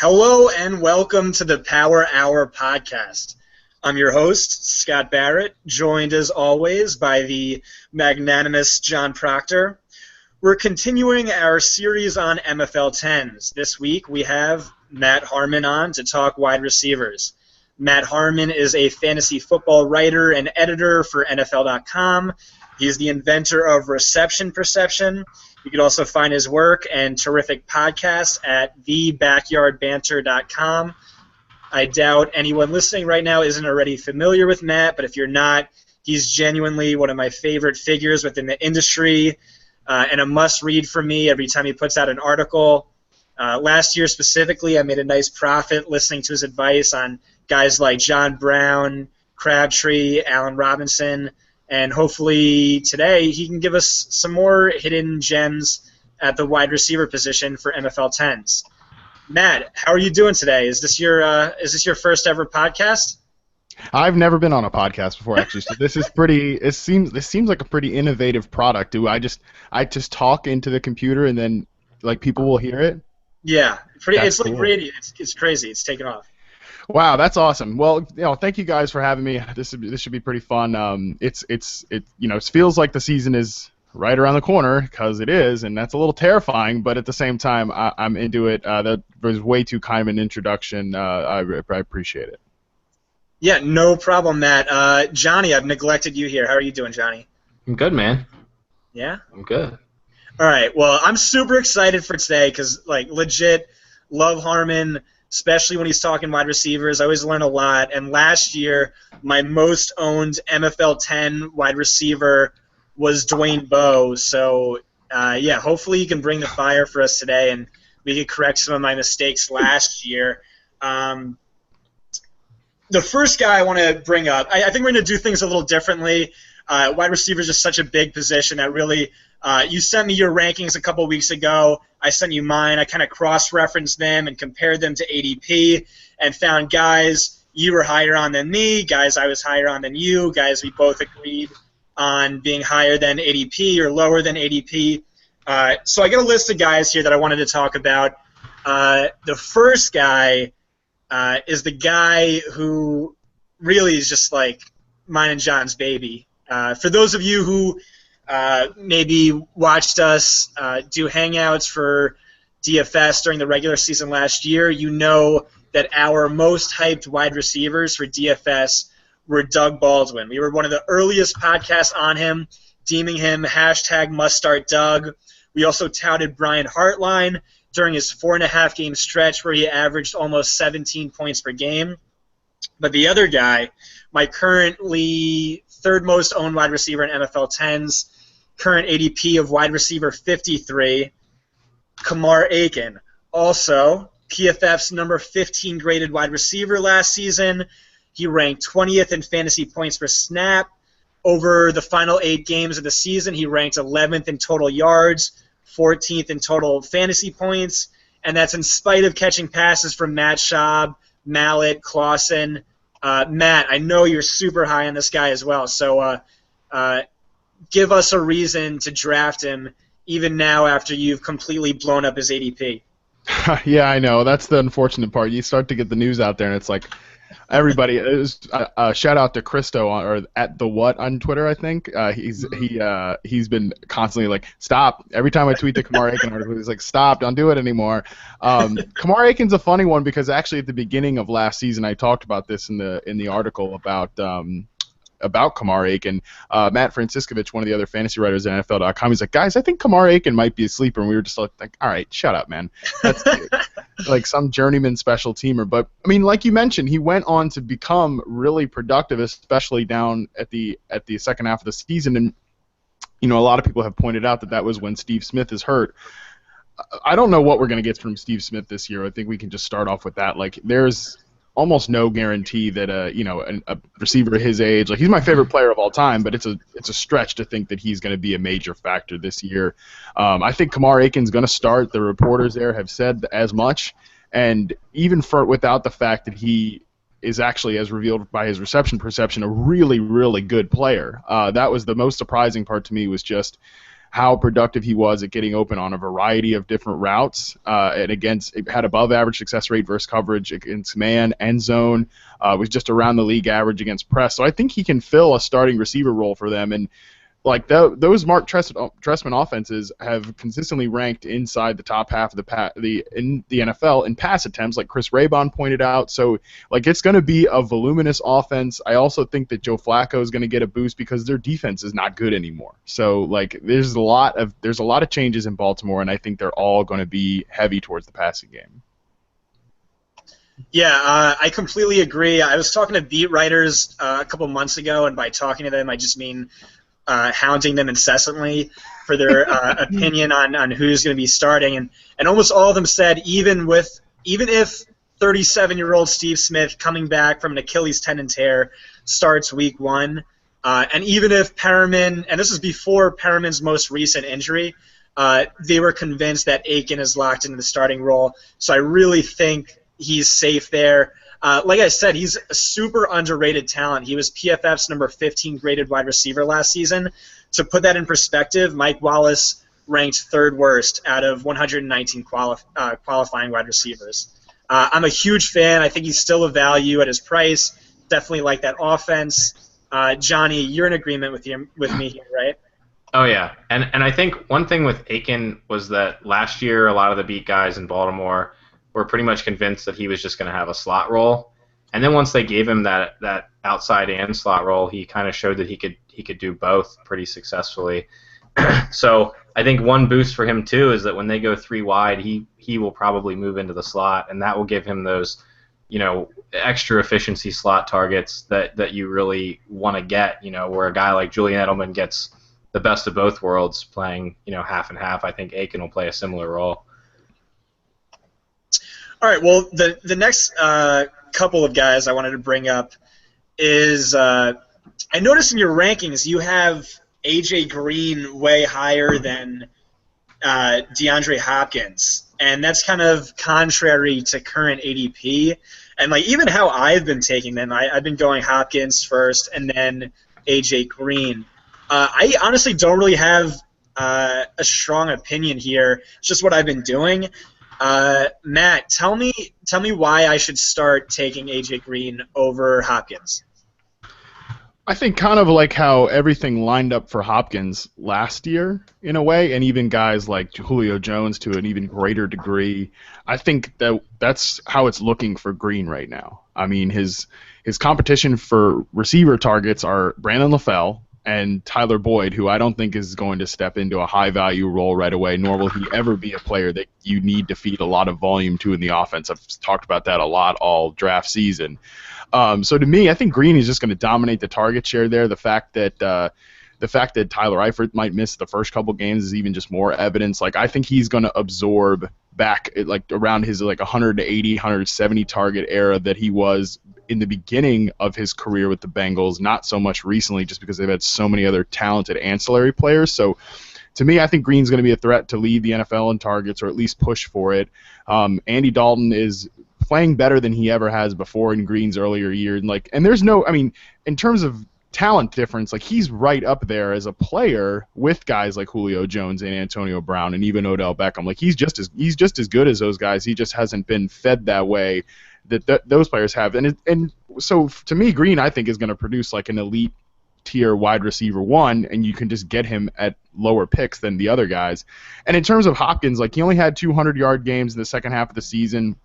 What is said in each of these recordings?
Hello and welcome to the Power Hour podcast. I'm your host, Scott Barrett, joined as always by the magnanimous John Proctor. We're continuing our series on MFL10s. This week we have Matt Harmon on to talk wide receivers. Matt Harmon is a fantasy football writer and editor for NFL.com. He's the inventor of Reception Perception. You can also find his work and terrific podcasts at thebackyardbanter.com. I doubt anyone listening right now isn't already familiar with Matt, but if you're not, he's genuinely one of my favorite figures within the industry and a must-read for me every time he puts out an article. Last year specifically, I made a nice profit listening to his advice on guys like John Brown, Crabtree, Allen Robinson, and hopefully today he can give us some more hidden gems at the wide receiver position for MFL 10s. Matt, how are you doing today? Is this your first ever podcast? I've never been on a podcast before, actually. So this is pretty. This seems like a pretty innovative product. I just talk into the computer and then like people will hear it? Yeah, it's cool. Like radio. It's crazy. It's taken off. Wow, that's awesome. Well, thank you guys for having me. This should be pretty fun. It feels like the season is right around the corner because it is, and that's a little terrifying. But at the same time, I'm into it. That was way too kind of an introduction. I appreciate it. Yeah, no problem, Matt. Johnny, I've neglected you here. How are you doing, Johnny? I'm good, man. Yeah? I'm good. All right. Well, I'm super excited for today because, legit, love Harmon, especially when he's talking wide receivers. I always learn a lot. And last year, my most owned MFL 10 wide receiver was Dwayne Bowe. So, hopefully you can bring the fire for us today and we can correct some of my mistakes last year. The first guy I want to bring up, I think we're going to do things a little differently. Wide receiver is just such a big position that really you sent me your rankings a couple weeks ago. I sent you mine. I kind of cross-referenced them and compared them to ADP and found guys you were higher on than me, guys I was higher on than you, guys we both agreed on being higher than ADP or lower than ADP. So I got a list of guys here that I wanted to talk about. The first guy is the guy who really is just like mine and John's baby. For those of you who maybe watched us do hangouts for DFS during the regular season last year, you know that our most hyped wide receivers for DFS were Doug Baldwin. We were one of the earliest podcasts on him, deeming him #MustStartDoug. We also touted Brian Hartline during his 4.5 game stretch where he averaged almost 17 points per game. But the other guy, my currently third most owned wide receiver in MFL 10s, current ADP of wide receiver 53, Kamar Aiken. Also, PFF's number 15 graded wide receiver last season. He ranked 20th in fantasy points per snap. Over the final 8 games of the season, he ranked 11th in total yards, 14th in total fantasy points, and that's in spite of catching passes from Matt Schaub, Mallet, Clausen. Matt, I know you're super high on this guy as well, so give us a reason to draft him even now after you've completely blown up his ADP. Yeah, I know. That's the unfortunate part. You start to get the news out there, and it's like everybody. Shout out to Christo or at the what on Twitter. I think he's been constantly like, stop. Every time I tweet the Kamar Aiken article, he's like, stop, don't do it anymore. Kamar Aiken's a funny one because actually at the beginning of last season I talked about this in the article about Kamar Aiken. Matt Franciscovich, one of the other fantasy writers at NFL.com, he's like, guys, I think Kamar Aiken might be a sleeper. And we were just like, all right, shut up, man. That's like some journeyman special teamer. But, I mean, like you mentioned, he went on to become really productive, especially down at the second half of the season. And, a lot of people have pointed out that was when Steve Smith is hurt. I don't know what we're going to get from Steve Smith this year. I think we can just start off with that. Like, there's almost no guarantee that a receiver his age, like he's my favorite player of all time, but it's a stretch to think that he's going to be a major factor this year. I think Kamar Aiken's going to start. The reporters there have said as much, and even without the fact that he is actually, as revealed by his reception perception, a really, really good player. That was the most surprising part to me, was just how productive he was at getting open on a variety of different routes, and it had above average success rate versus coverage against man, end zone, was just around the league average against press. So I think he can fill a starting receiver role for them. And like those Mark Trestman offenses have consistently ranked inside the top half of in the NFL in pass attempts, like Chris Raybon pointed out. So like it's going to be a voluminous offense. I also think that Joe Flacco is going to get a boost because their defense is not good anymore. So like there's a lot of changes in Baltimore, and I think they're all going to be heavy towards the passing game. Yeah, I completely agree. I was talking to beat writers a couple months ago, and by talking to them, I just mean hounding them incessantly for their opinion on who's going to be starting, and almost all of them said even if 37-year-old Steve Smith coming back from an Achilles tendon tear starts week 1, and even if Perriman, and this is before Perriman's most recent injury, they were convinced that Aiken is locked into the starting role. So I really think he's safe there. Like I said, he's a super underrated talent. He was PFF's number 15 graded wide receiver last season. To put that in perspective, Mike Wallace ranked 3rd worst out of 119 qualifying wide receivers. I'm a huge fan. I think he's still a value at his price. Definitely like that offense. Johnny, you're in agreement with me here, right? Oh, yeah. And I think one thing with Aiken was that last year a lot of the beat guys in Baltimore were pretty much convinced that he was just going to have a slot role. And then once they gave him that outside and slot role, he kind of showed that he could do both pretty successfully. So I think one boost for him too is that when they go 3 wide, he will probably move into the slot, and that will give him those, extra efficiency slot targets that you really want to get, where a guy like Julian Edelman gets the best of both worlds playing, half and half. I think Aiken will play a similar role. All right, well, the next couple of guys I wanted to bring up is I noticed in your rankings you have A.J. Green way higher than DeAndre Hopkins, and that's kind of contrary to current ADP. And like even how I've been taking them, I've been going Hopkins first and then A.J. Green. I honestly don't really have a strong opinion here. It's just what I've been doing. Matt, tell me why I should start taking A.J. Green over Hopkins. I think kind of like how everything lined up for Hopkins last year in a way, and even guys like Julio Jones to an even greater degree. I think that's how it's looking for Green right now. I mean, his competition for receiver targets are Brandon LaFell and Tyler Boyd, who I don't think is going to step into a high-value role right away, nor will he ever be a player that you need to feed a lot of volume to in the offense. I've talked about that a lot all draft season. So to me, I think Green is just going to dominate the target share there. The fact that Tyler Eifert might miss the first couple games is even just more evidence. Like I think he's going to absorb back like around his like 180, 170 target era that he was in the beginning of his career with the Bengals, not so much recently just because they've had so many other talented ancillary players. So to me, I think Green's going to be a threat to lead the NFL in targets or at least push for it. Andy Dalton is playing better than he ever has before in Green's earlier year. And there's no, I mean, in terms of talent difference, like he's right up there as a player with guys like Julio Jones and Antonio Brown and even Odell Beckham. Like he's just as good as those guys. He just hasn't been fed that way that those players have. And so to me, Green I think is going to produce like an elite tier wide receiver 1, and you can just get him at lower picks than the other guys. And in terms of Hopkins, like he only had 200-yard games in the second half of the season.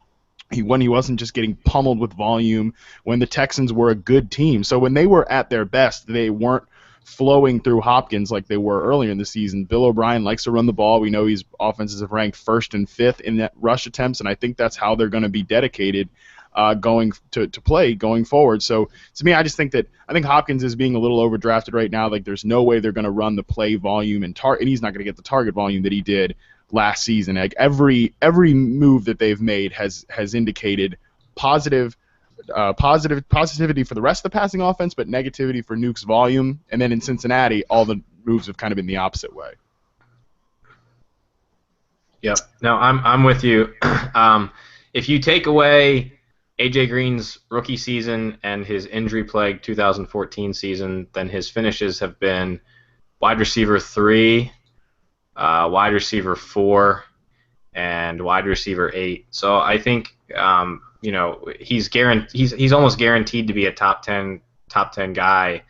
When he wasn't just getting pummeled with volume, when the Texans were a good team. So when they were at their best, they weren't flowing through Hopkins like they were earlier in the season. Bill O'Brien likes to run the ball. We know his offenses have ranked 1st and 5th in net rush attempts, and I think that's how they're going to be dedicated going to play going forward. So to me, I think Hopkins is being a little overdrafted right now. Like there's no way they're going to run the play volume and he's not going to get the target volume that he did last season. Like every move that they've made has indicated positivity for the rest of the passing offense, but negativity for Nuke's volume. And then in Cincinnati, all the moves have kind of been the opposite way. Yep. No, I'm with you. If you take away A.J. Green's rookie season and his injury-plagued 2014 season, then his finishes have been wide receiver 3, wide receiver 4, and wide receiver 8. So I think he's almost guaranteed to be a top ten guy.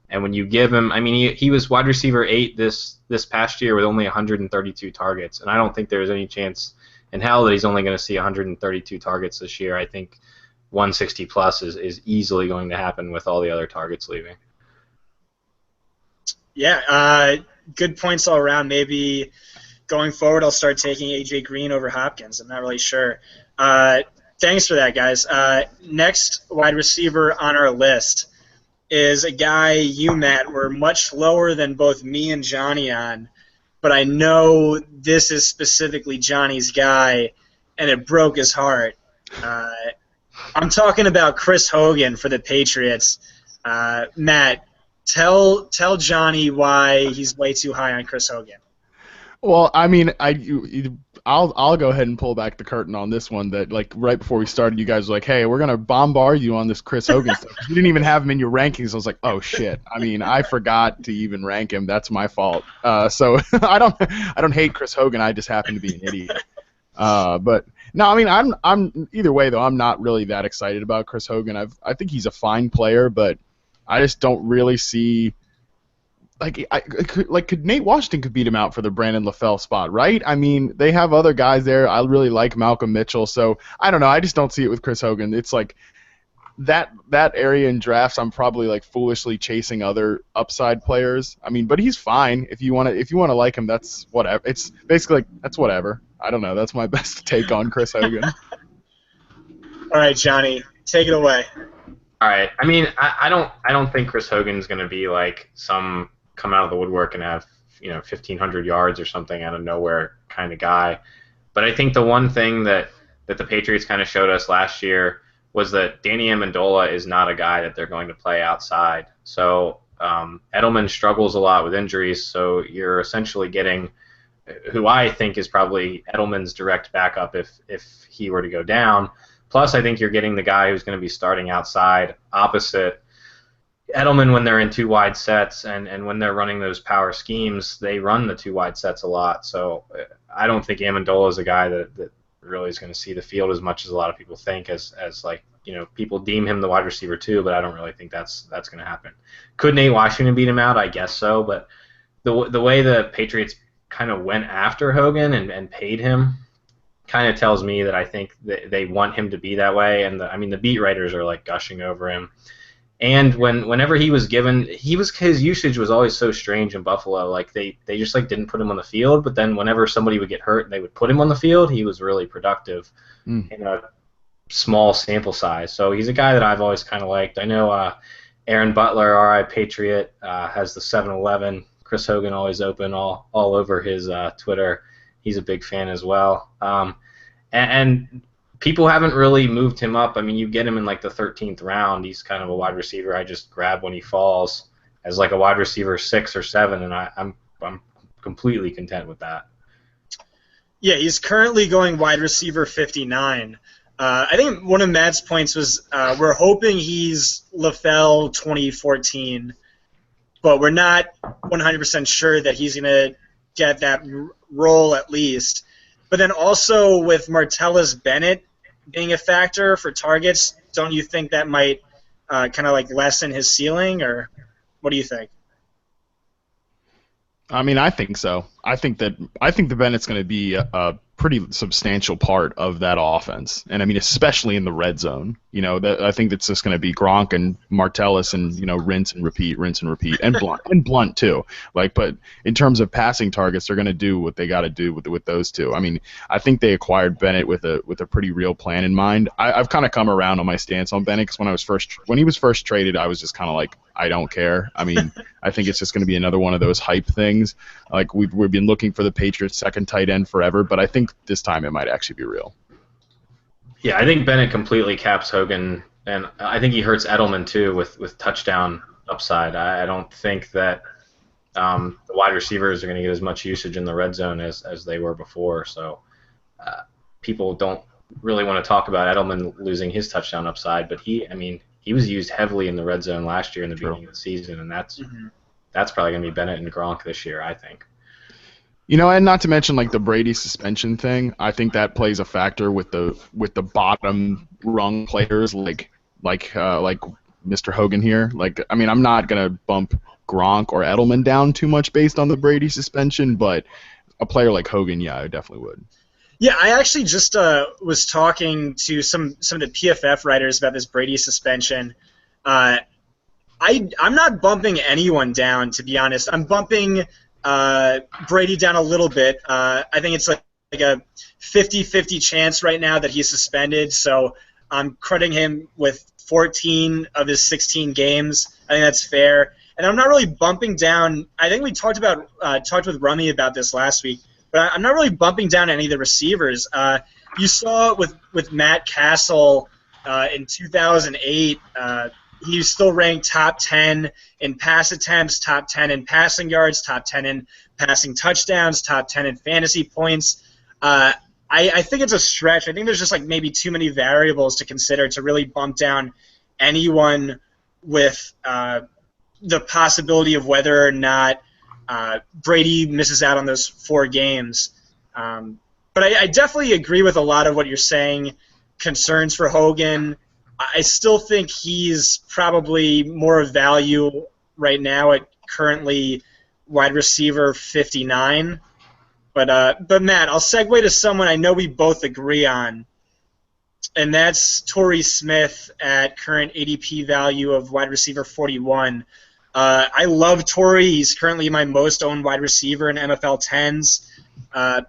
And when you give him, I mean, he was wide receiver 8 this past year with only 132 targets, and I don't think there's any chance in hell that he's only going to see 132 targets this year. I think 160 plus is easily going to happen with all the other targets leaving. Yeah, good points all around. Maybe going forward, I'll start taking AJ Green over Hopkins. I'm not really sure. Thanks for that, guys. Next wide receiver on our list is a guy you, Matt, were much lower than both me and Johnny on, but I know this is specifically Johnny's guy, and it broke his heart. I'm talking about Chris Hogan for the Patriots. Matt, tell Johnny why he's way too high on Chris Hogan. Well, I mean, I'll go ahead and pull back the curtain on this one. That like right before we started, you guys were like, "Hey, we're gonna bombard you on this Chris Hogan stuff." You didn't even have him in your rankings. I was like, "Oh shit!" I mean, I forgot to even rank him. That's my fault. So I don't hate Chris Hogan. I just happen to be an idiot. But no, I mean, I'm either way though. I'm not really that excited about Chris Hogan. I think he's a fine player, but I just don't really see. Could Nate Washington could beat him out for the Brandon LaFell spot, right? I mean, they have other guys there. I really like Malcolm Mitchell, so I don't know. I just don't see it with Chris Hogan. It's like that area in drafts. I'm probably like foolishly chasing other upside players. I mean, but he's fine if you want to like him. That's whatever. It's basically like that's whatever. I don't know. That's my best take on Chris Hogan. All right, Johnny, take it away. All right. I mean, I don't think Chris Hogan's going to be like some come out of the woodwork and have 1,500 yards or something out of nowhere kind of guy. But I think the one thing that the Patriots kind of showed us last year was that Danny Amendola is not a guy that they're going to play outside. So Edelman struggles a lot with injuries, so you're essentially getting who I think is probably Edelman's direct backup if he were to go down. Plus, I think you're getting the guy who's going to be starting outside opposite Edelman when they're in two wide sets, and when they're running those power schemes, they run the two wide sets a lot. So I don't think Amendola is a guy that really is going to see the field as much as a lot of people think, as people deem him the wide receiver too, but I don't really think that's going to happen. Could Nate Washington beat him out? I guess so, but the way the Patriots kind of went after Hogan and paid him kind of tells me that I think they want him to be that way, and the beat writers are like gushing over him. And whenever he was given, his usage was always so strange in Buffalo. Like they just like didn't put him on the field, but then whenever somebody would get hurt and they would put him on the field, he was really productive in a small sample size. So he's a guy that I've always kind of liked. I know Aaron Butler, RI Patriot, has the 7-Eleven. Chris Hogan always open all over his Twitter. He's a big fan as well. And people haven't really moved him up. I mean, you get him in like the 13th round. He's kind of a wide receiver I just grab when he falls as like a wide receiver 6 or 7, and I'm completely content with that. Yeah, he's currently going wide receiver 59. I think one of Matt's points was we're hoping he's LaFell 2014, but we're not 100% sure that he's going to get that role at least. But then also with Martellus Bennett being a factor for targets, don't you think that might kind of like lessen his ceiling, or what do you think? I mean, I think so. I think the Bennett's going to be a pretty substantial part of that offense, and I mean, especially in the red zone. I think that's just going to be Gronk and Martellus, and rinse and repeat, and Blunt too. But in terms of passing targets, they're going to do what they got to do with those two. I mean, I think they acquired Bennett with a pretty real plan in mind. I've kind of come around on my stance on Bennett because when he was first traded, I was just kind of like, I don't care. I mean, I think it's just going to be another one of those hype things. Like we've been looking for the Patriots' second tight end forever, but I think this time it might actually be real. Yeah, I think Bennett completely caps Hogan, and I think he hurts Edelman too with touchdown upside. I don't think that the wide receivers are going to get as much usage in the red zone as they were before. So people don't really want to talk about Edelman losing his touchdown upside, but he was used heavily in the red zone last year in the beginning of the season, and that's probably going to be Bennett and Gronk this year, I think. And not to mention like the Brady suspension thing. I think that plays a factor with the bottom rung players like Mr. Hogan here. Like, I mean, I'm not gonna bump Gronk or Edelman down too much based on the Brady suspension, but a player like Hogan, yeah, I definitely would. Yeah, I actually just was talking to some of the PFF writers about this Brady suspension. I'm not bumping anyone down, to be honest. I'm bumping Brady down a little bit. I think it's like a 50-50 chance right now that he's suspended, so I'm crediting him with 14 of his 16 games. I think that's fair. And I'm not really bumping down. I think we talked with Rummy about this last week, but I'm not really bumping down any of the receivers. You saw with Matt Castle in 2008. He still ranked top 10 in pass attempts, top 10 in passing yards, top 10 in passing touchdowns, top 10 in fantasy points. I think it's a stretch. I think there's just like maybe too many variables to consider to really bump down anyone with the possibility of whether or not Brady misses out on those 4 games. But I definitely agree with a lot of what you're saying. Concerns for Hogan. I still think he's probably more of value right now at currently wide receiver 59. But Matt, I'll segue to someone I know we both agree on, and that's Torrey Smith at current ADP value of wide receiver 41. I love Torrey. He's currently my most owned wide receiver in MFL10s.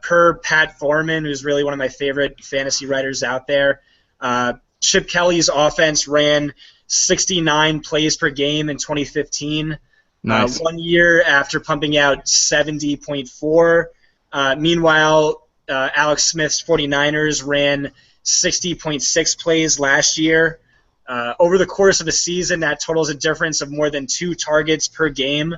Per Pat Foreman, who's really one of my favorite fantasy writers out there, Chip Kelly's offense ran 69 plays per game in 2015. Nice. 1 year after pumping out 70.4. Meanwhile, Alex Smith's 49ers ran 60.6 plays last year. Over the course of the season, that totals a difference of more than 2 targets per game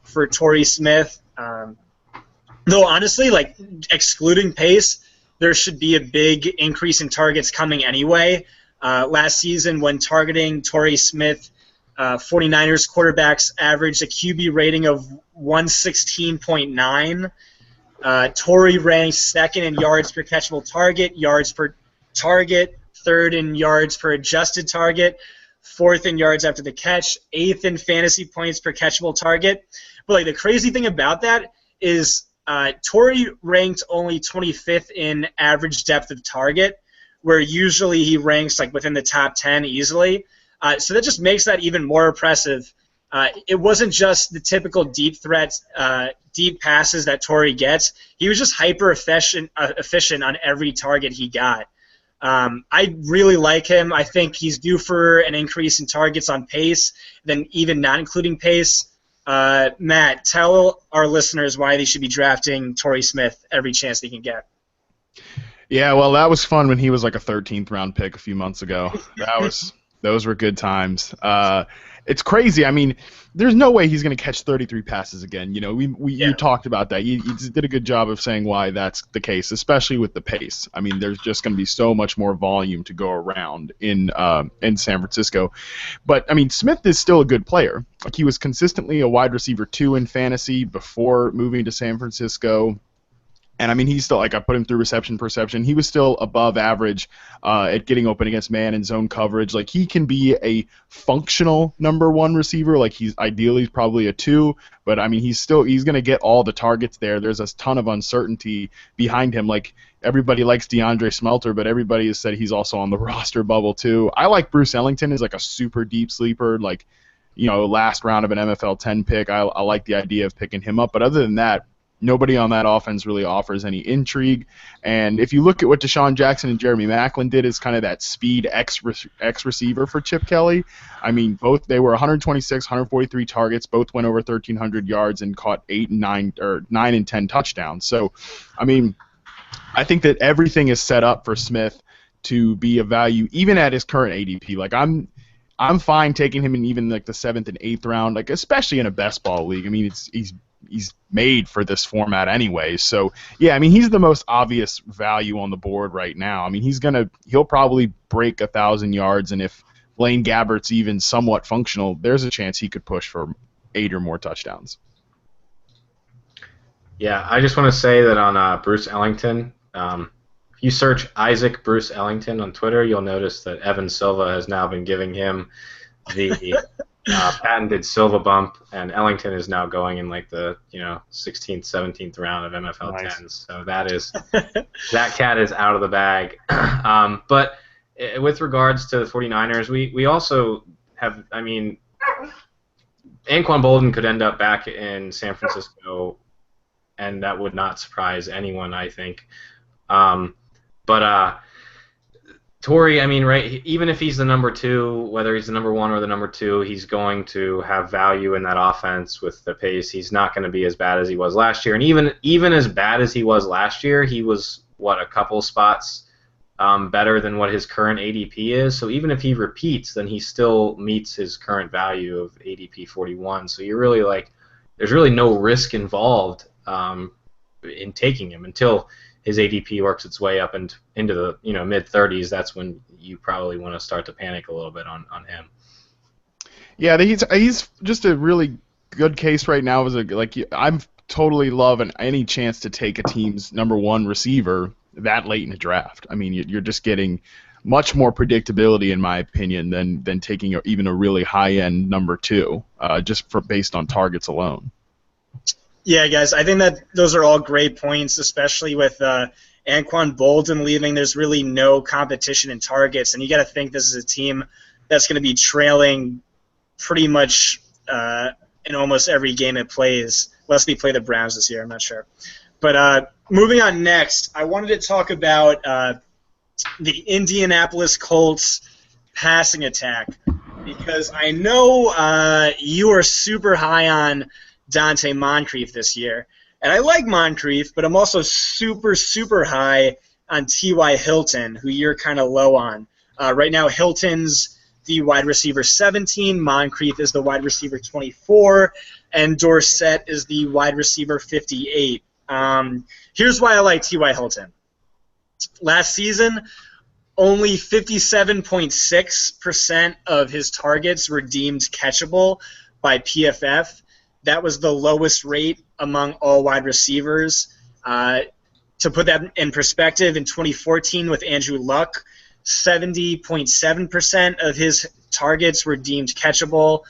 for Torrey Smith. Though honestly, like excluding pace, there should be a big increase in targets coming anyway. Last season, when targeting Torrey Smith, 49ers quarterbacks averaged a QB rating of 116.9. Torrey ranked second in yards per catchable target, yards per target, third in yards per adjusted target, fourth in yards after the catch, eighth in fantasy points per catchable target. But like the crazy thing about that is Torrey ranked only 25th in average depth of target, where usually he ranks like within the top 10 easily. So that just makes that even more impressive. It wasn't just the typical deep threats, deep passes that Torrey gets. He was just hyper efficient on every target he got. I really like him. I think he's due for an increase in targets on pace, then even not including pace. Matt, tell our listeners why they should be drafting Torrey Smith every chance they can get. Yeah, well, that was fun when he was like a 13th round pick a few months ago. Those were good times. It's crazy. I mean, there's no way he's going to catch 33 passes again. You talked about that. You did a good job of saying why that's the case, especially with the pace. I mean, there's just going to be so much more volume to go around in San Francisco. But I mean, Smith is still a good player. Like, he was consistently a wide receiver 2 in fantasy before moving to San Francisco. And, I mean, he's still, like, I put him through reception perception. He was still above average at getting open against man and zone coverage. Like, he can be a functional number 1 receiver. Like, he's ideally probably a 2. But, I mean, he's going to get all the targets there. There's a ton of uncertainty behind him. Like, everybody likes DeAndre Smelter, but everybody has said he's also on the roster bubble, too. I like Bruce Ellington as, like, a super deep sleeper. Like, last round of an MFL10 pick. I like the idea of picking him up. But other than that, nobody on that offense really offers any intrigue. And if you look at what Deshaun Jackson and Jeremy Maclin did as kind of that speed X receiver for Chip Kelly, I mean, they were 126, 143 targets, both went over 1,300 yards and caught 9 and 10 touchdowns. So, I mean, I think that everything is set up for Smith to be a value, even at his current ADP. Like, I'm fine taking him in even like the 7th and 8th round, like especially in a best ball league. I mean, he's made for this format anyway. So, yeah, I mean, he's the most obvious value on the board right now. I mean, he'll probably break 1,000 yards, and if Blaine Gabbert's even somewhat functional, there's a chance he could push for 8 or more touchdowns. Yeah, I just want to say that on Bruce Ellington, if you search Isaac Bruce Ellington on Twitter, you'll notice that Evan Silva has now been giving him the patented Silva bump, and Ellington is now going in like the 16th, 17th round of MFL10s. So that cat is out of the bag. But with regards to the 49ers, we also have, I mean, Anquan Bolden could end up back in San Francisco, and that would not surprise anyone, I think. But Torrey, I mean, right? Even if he's the number 2, whether he's the number 1 or the number 2, he's going to have value in that offense with the pace. He's not going to be as bad as he was last year, and even as bad as he was last year, he was a couple spots better than what his current ADP is. So even if he repeats, then he still meets his current value of ADP 41. So you're really there's really no risk involved in taking him until his ADP works its way up into the mid-30s. That's when you probably want to start to panic a little bit on him. Yeah, he's just a really good case right now. I'm totally loving any chance to take a team's number 1 receiver that late in the draft. I mean, you're just getting much more predictability, in my opinion, than taking even a really high-end number 2, based on targets alone. Yeah, guys, I think that those are all great points, especially with Anquan Bolden leaving. There's really no competition in targets, and you got to think this is a team that's going to be trailing pretty much in almost every game it plays, unless they play the Browns this year. I'm not sure. But moving on next, I wanted to talk about the Indianapolis Colts passing attack, because I know you are super high on Dante Moncrief this year. And I like Moncrief, but I'm also super, super high on T.Y. Hilton, who you're kind of low on. Right now, Hilton's the wide receiver 17, Moncrief is the wide receiver 24, and Dorsett is the wide receiver 58. Here's why I like T.Y. Hilton. Last season, only 57.6% of his targets were deemed catchable by PFF. That was the lowest rate among all wide receivers. To put that in perspective, in 2014 with Andrew Luck, 70.7% of his targets were deemed catchable.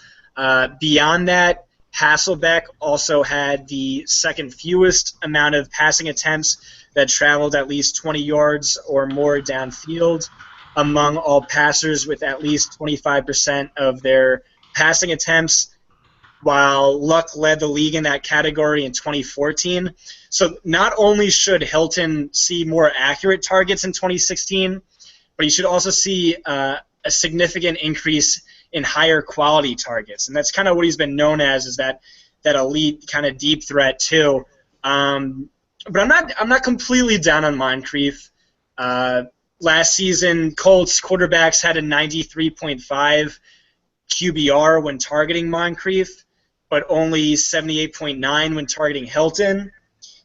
Beyond that, Hasselbeck also had the second fewest amount of passing attempts that traveled at least 20 yards or more downfield among all passers, with at least 25% of their passing attempts, while Luck led the league in that category in 2014. So not only should Hilton see more accurate targets in 2016, but he should also see a significant increase in higher quality targets. And that's kind of what he's been known as, is that elite kind of deep threat too. But I'm not completely down on Moncrief. Last season, Colts quarterbacks had a 93.5 QBR when targeting Moncrief, but only 78.9 when targeting Hilton.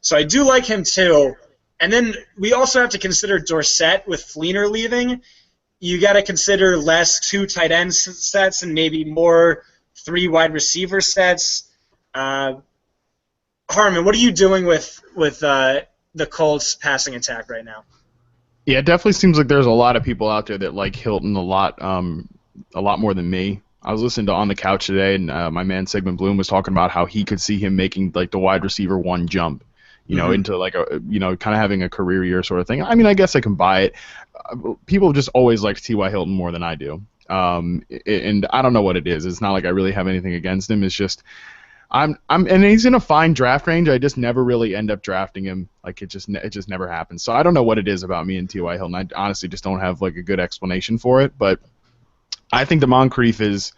So I do like him too. And then we also have to consider Dorsett with Fleener leaving. You got to consider less 2 tight end sets and maybe more 3 wide receiver sets. Harmon, what are you doing with the Colts passing attack right now? Yeah, it definitely seems like there's a lot of people out there that like Hilton a lot more than me. I was listening to On the Couch today, and my man Sigmund Bloom was talking about how he could see him making like the wide receiver 1 jump, into like a kind of having a career year sort of thing. I mean, I guess I can buy it. People just always like T.Y. Hilton more than I do, and I don't know what it is. It's not like I really have anything against him. It's just and he's in a fine draft range. I just never really end up drafting him. Like it just never happens. So I don't know what it is about me and T.Y. Hilton. I honestly just don't have like a good explanation for it, but I think the Moncrief is,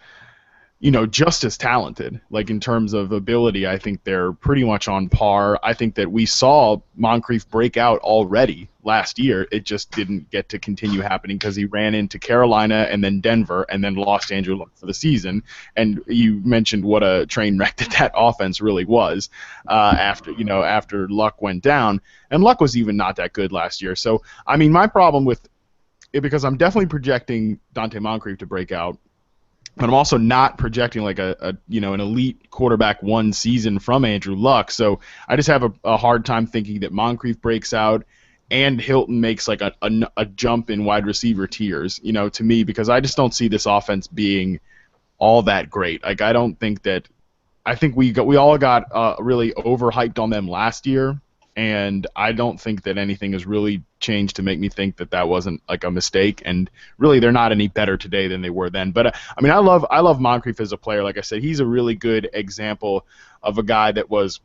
just as talented. Like in terms of ability, I think they're pretty much on par. I think that we saw Moncrief break out already last year. It just didn't get to continue happening because he ran into Carolina and then Denver and then lost Andrew Luck for the season. And you mentioned what a train wreck that offense really was after Luck went down. And Luck was even not that good last year. So, I mean, my problem with it, because I'm definitely projecting Dante Moncrief to break out, but I'm also not projecting like an elite quarterback one season from Andrew Luck. So I just have a hard time thinking that Moncrief breaks out and Hilton makes like a jump in wide receiver tiers, to me, because I just don't see this offense being all that great. Like I think we all got really overhyped on them last year, and I don't think that anything has really changed to make me think that wasn't like a mistake. And really, they're not any better today than they were then. But I mean, I love Moncrief as a player. Like I said, he's a really good example of a guy that was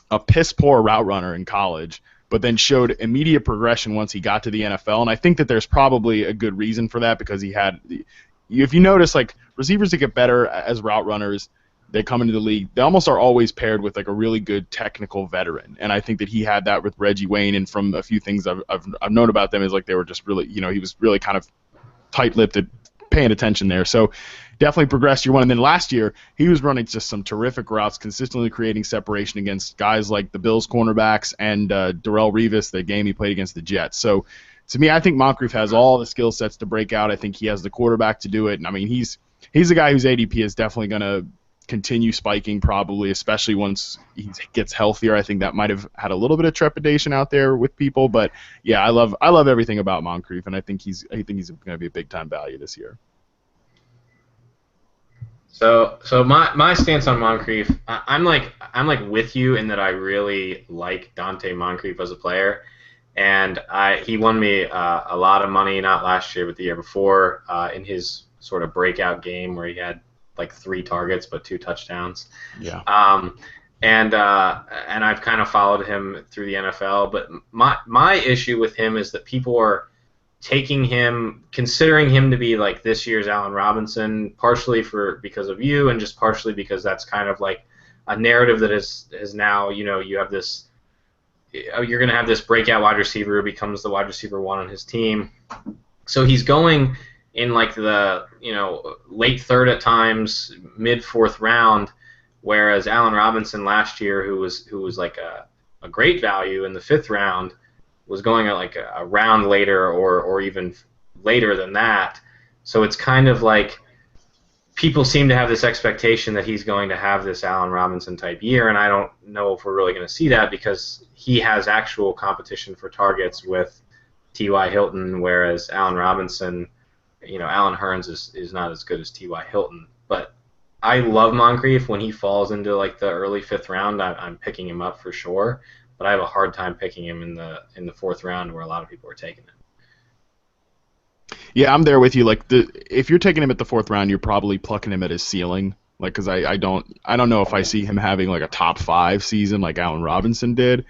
a piss poor route runner in college, but then showed immediate progression once he got to the NFL. And I think that there's probably a good reason for that, because if you notice, like, receivers that get better as route runners, they come into the league, they almost are always paired with like a really good technical veteran. And I think that he had that with Reggie Wayne, and from a few things I've known about them is like they were just really, he was really kind of tight-lipped at paying attention there. So definitely progressed year one. And then last year, he was running just some terrific routes, consistently creating separation against guys like the Bills cornerbacks and Darrelle Revis, the game he played against the Jets. So to me, I think Moncrief has all the skill sets to break out. I think he has the quarterback to do it. And I mean, he's a guy whose ADP is definitely going to continue spiking, probably, especially once he gets healthier. I think that might have had a little bit of trepidation out there with people, but yeah, I love everything about Moncrief, and I think he's going to be a big time value this year. So my stance on Moncrief, I'm like with you in that I really like Dante Moncrief as a player, and he won me a lot of money, not last year but the year before, in his sort of breakout game where he had like 3 targets but 2 touchdowns. Yeah. And I've kind of followed him through the NFL, but my issue with him is that people are considering him to be like this year's Allen Robinson, partially because of you, and just partially because that's kind of like a narrative that is now, you have this, you're going to have this breakout wide receiver who becomes the wide receiver 1 on his team. So he's going in like the late 3rd at times, mid 4th round, whereas Allen Robinson last year, who was like a great value in the 5th round, was going at like a round later or even later than that. So it's kind of like people seem to have this expectation that he's going to have this Allen Robinson type year, and I don't know if we're really going to see that, because he has actual competition for targets with T.Y. Hilton, whereas Allen Robinson, Allen Hurns is not as good as T.Y. Hilton. But I love Moncrief. When he falls into like the early 5th round, I'm picking him up for sure. But I have a hard time picking him in the 4th round, where a lot of people are taking him. Yeah, I'm there with you. Like, if you're taking him at the 4th round, you're probably plucking him at his ceiling. Like, because I don't know if I see him having like a top 5 season like Allen Robinson did.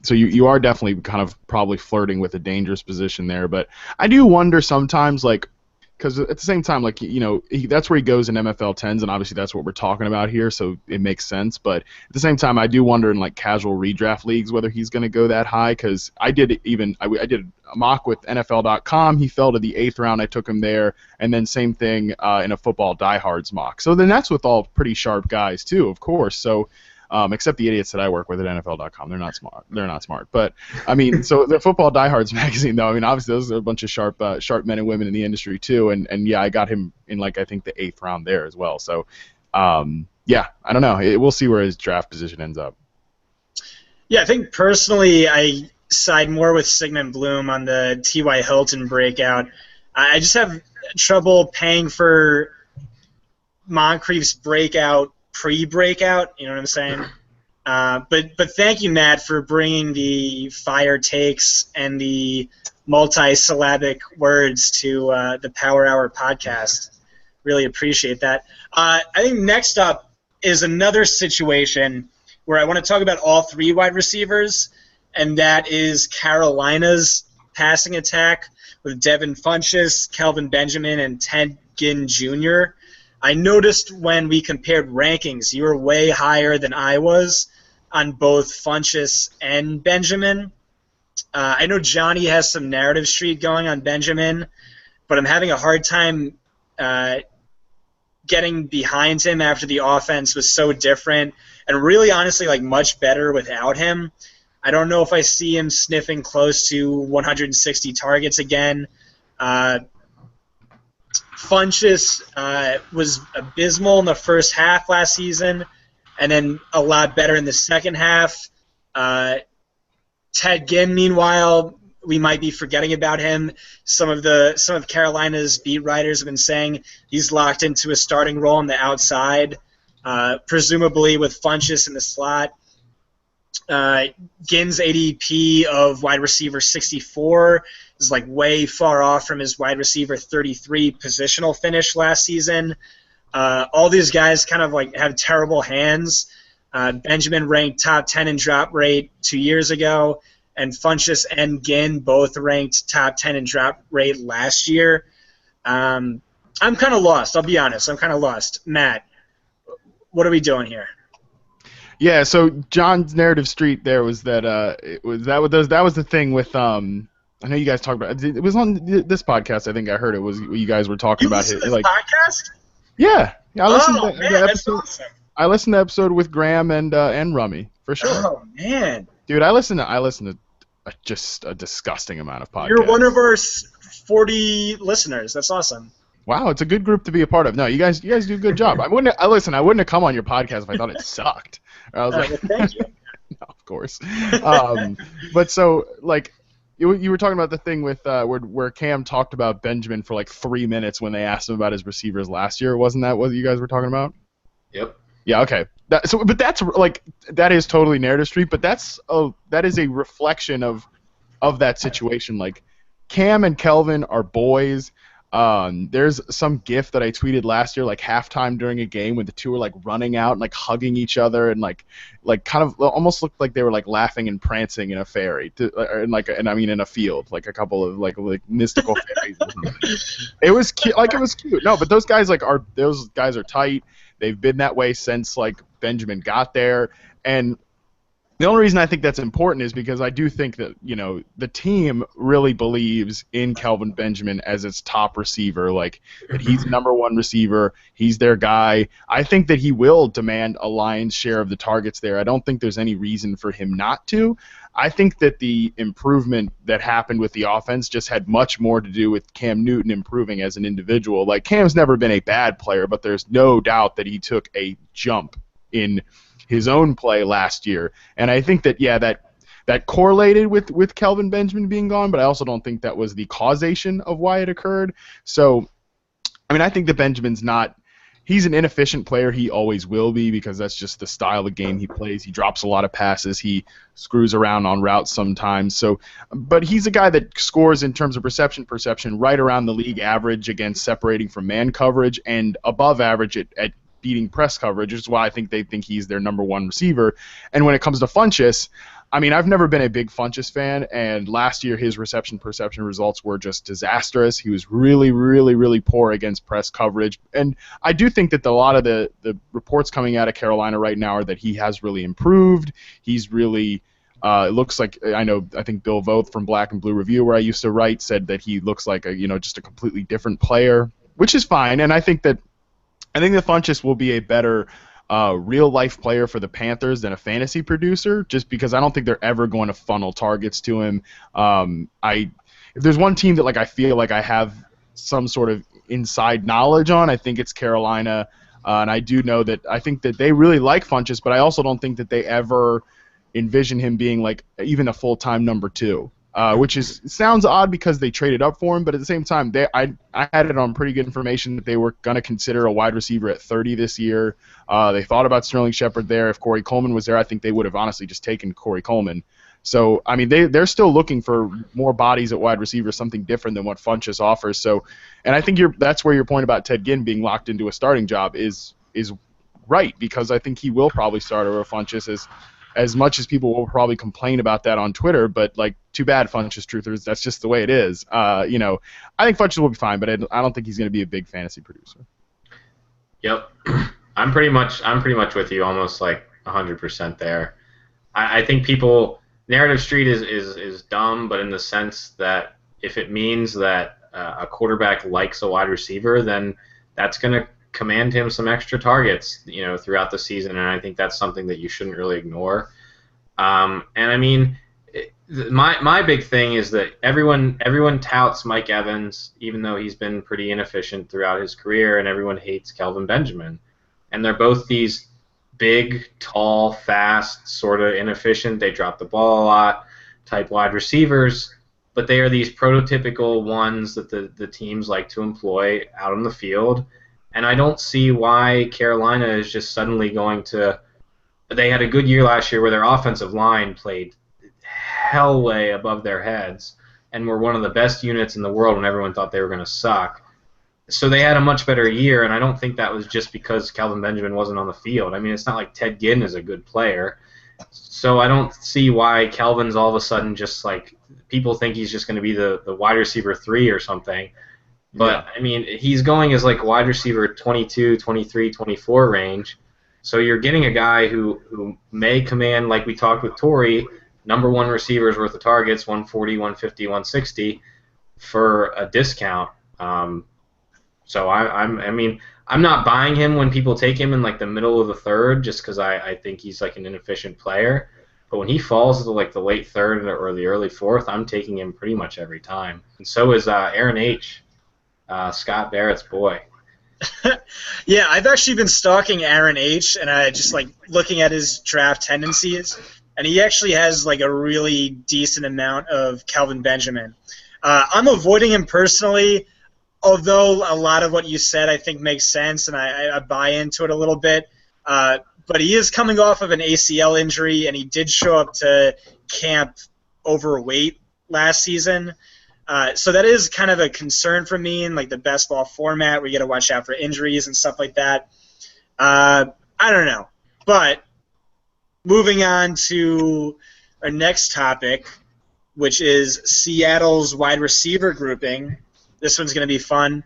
So you are definitely kind of probably flirting with a dangerous position there. But I do wonder sometimes, like, because at the same time, like, that's where he goes in MFL10s, and obviously that's what we're talking about here, so it makes sense. But at the same time, I do wonder in like casual redraft leagues whether he's going to go that high, because I did a mock with NFL.com. He fell to the 8th round. I took him there, and then same thing in a football diehards mock. So then that's with all pretty sharp guys too, of course. So. Except the idiots that I work with at NFL.com. They're not smart. But, I mean, so the Football Diehards magazine, though, I mean, obviously those are a bunch of sharp men and women in the industry, too. And yeah, I got him in, like, I think the 8th round there as well. So, yeah, I don't know. We'll see where his draft position ends up. Yeah, I think personally I side more with Sigmund Bloom on the T.Y. Hilton breakout. I just have trouble paying for Moncrief's breakout pre-breakout, you know what I'm saying? But thank you, Matt, for bringing the fire takes and the multi-syllabic words to the Power Hour podcast. Really appreciate that. I think next up is another situation where I want to talk about all 3 wide receivers, and that is Carolina's passing attack with Devin Funchess, Kelvin Benjamin, and Ted Ginn Jr. I noticed when we compared rankings, you were way higher than I was on both Funchess and Benjamin. I know Johnny has some narrative street going on Benjamin, but I'm having a hard time getting behind him after the offense was so different and really, honestly, like much better without him. I don't know if I see him sniffing close to 160 targets again. Funchess was abysmal in the first half last season, and then a lot better in the second half. Ted Ginn, meanwhile, we might be forgetting about him. Some of Carolina's beat writers have been saying he's locked into a starting role on the outside, presumably with Funchess in the slot. Ginn's ADP of wide receiver 64 is like way far off from his wide receiver 33 positional finish last season. All these guys kind of like have terrible hands. Benjamin ranked top 10 in drop rate 2 years ago, and Funchess and Ginn both ranked top 10 in drop rate last year. I'm kind of lost. I'll be honest. I'm kind of lost. Matt, what are we doing here? Yeah, so John's narrative street there was that that was the thing with I know you guys talked about it was on this podcast. I think I heard it was you guys were talking about it. This like podcast? Yeah, I listened to man, the that's episode. awesome. I listened to the episode with Graham and Rummy for sure. Oh man, dude, I listened to just a disgusting amount of podcasts. You're one of our 40 listeners. That's awesome. Wow, it's a good group to be a part of. No, you guys do a good job. I wouldn't have come on your podcast if I thought it sucked. I was like, well, thank you. No, of course. But so like. You were talking about the thing with where Cam talked about Benjamin for like 3 minutes when they asked him about his receivers last year. Wasn't that what you guys were talking about? Yep. Yeah. Okay. But that's like that is totally narrative street. But that is a reflection of that situation. Like Cam and Kelvin are boys. There's some GIF that I tweeted last year, like halftime during a game, when the two were like running out and like hugging each other and like kind of almost looked like they were like laughing and prancing in a fairy, and I mean in a field, like a couple of like mystical fairies or something. It was cute, it was cute. No, but those guys are tight. They've been that way since like Benjamin got there, and the only reason I think that's important is because I do think that, the team really believes in Kelvin Benjamin as its top receiver, like that he's the number one receiver, he's their guy. I think that he will demand a lion's share of the targets there. I don't think there's any reason for him not to. I think that the improvement that happened with the offense just had much more to do with Cam Newton improving as an individual. Like, Cam's never been a bad player, but there's no doubt that he took a jump in his own play last year, and I think that that correlated with Kelvin Benjamin being gone, but I also don't think that was the causation of why it occurred. So, I mean, I think that Benjamin's he's an inefficient player. He always will be, because that's just the style of game he plays. He drops a lot of passes. He screws around on routes sometimes. So, but he's a guy that scores in terms of perception right around the league average against separating from man coverage, and above average at beating press coverage, which is why I think they think he's their number one receiver. And when it comes to Funchess, I mean, I've never been a big Funchess fan, and last year his reception perception results were just disastrous. He was really, really, really poor against press coverage. And I do think that a lot of the reports coming out of Carolina right now are that he has really improved. He's really it looks like, I think Bill Voth from Black and Blue Review, where I used to write, said that he looks like just a completely different player, which is fine. And I think that Funchess will be a better real-life player for the Panthers than a fantasy producer, just because I don't think they're ever going to funnel targets to him. If there's one team that I feel like I have some sort of inside knowledge on, I think it's Carolina. And I do know that I think that they really like Funchess, but I also don't think that they ever envision him being even a full-time number two. Which sounds odd because they traded up for him, but at the same time, I had it on pretty good information that they were going to consider a wide receiver at 30 this year. They thought about Sterling Shepard there. If Corey Coleman was there, I think they would have honestly just taken Corey Coleman. So, I mean, they're still looking for more bodies at wide receiver, something different than what Funchess offers. So, and I think that's where your point about Ted Ginn being locked into a starting job is right, because I think he will probably start over Funchess as much as people will probably complain about that on Twitter, but too bad, Funchess truthers. That's just the way it is. I think Funchess will be fine, but I don't think he's going to be a big fantasy producer. Yep, I'm pretty much with you, almost 100% there. I think narrative street is dumb, but in the sense that if it means that a quarterback likes a wide receiver, then that's going to command him some extra targets, throughout the season, and I think that's something that you shouldn't really ignore. And I mean, My big thing is that everyone touts Mike Evans, even though he's been pretty inefficient throughout his career, and everyone hates Kelvin Benjamin. And they're both these big, tall, fast, sort of inefficient, they drop the ball a lot type wide receivers, but they are these prototypical ones that the teams like to employ out on the field. And I don't see why Carolina is just suddenly going to. They had a good year last year where their offensive line played hell way above their heads and were one of the best units in the world when everyone thought they were going to suck. So they had a much better year, and I don't think that was just because Kelvin Benjamin wasn't on the field. I mean, it's not like Ted Ginn is a good player. So I don't see why Kelvin's all of a sudden just like people think he's just going to be the wide receiver 3 or something. But, yeah. I mean, he's going as like wide receiver 22, 23, 24 range. So you're getting a guy who may command, like we talked with Torrey, number 1 receivers worth of targets, 140, 150, 160 for a discount. So I'm not buying him when people take him in like the middle of the third, just because I think he's like an inefficient player. But when he falls to like the late third or the early fourth, I'm taking him pretty much every time. And so is Aaron H., Scott Barrett's boy. Yeah, I've actually been stalking Aaron H., and I just like looking at his draft tendencies, and he actually has like a really decent amount of Kelvin Benjamin. I'm avoiding him personally, although a lot of what you said I think makes sense, and I buy into it a little bit. But he is coming off of an ACL injury, and he did show up to camp overweight last season. So that is kind of a concern for me in like the best ball format where you got to watch out for injuries and stuff like that. I don't know. But moving on to our next topic, which is Seattle's wide receiver grouping. This one's going to be fun.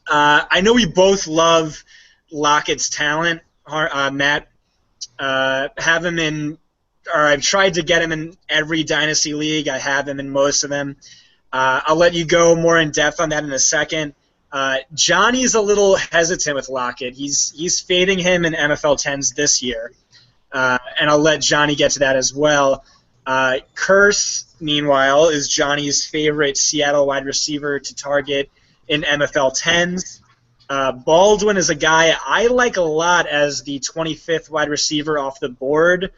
I know we both love Lockett's talent, Matt. Have him in, or I've tried to get him in every dynasty league. I have him in most of them. I'll let you go more in depth on that in a second. Johnny's a little hesitant with Lockett. He's fading him in MFL10s this year, and I'll let Johnny get to that as well. Curse, meanwhile, is Johnny's favorite Seattle wide receiver to target in MFL10s. Baldwin is a guy I like a lot as the 25th wide receiver off the board.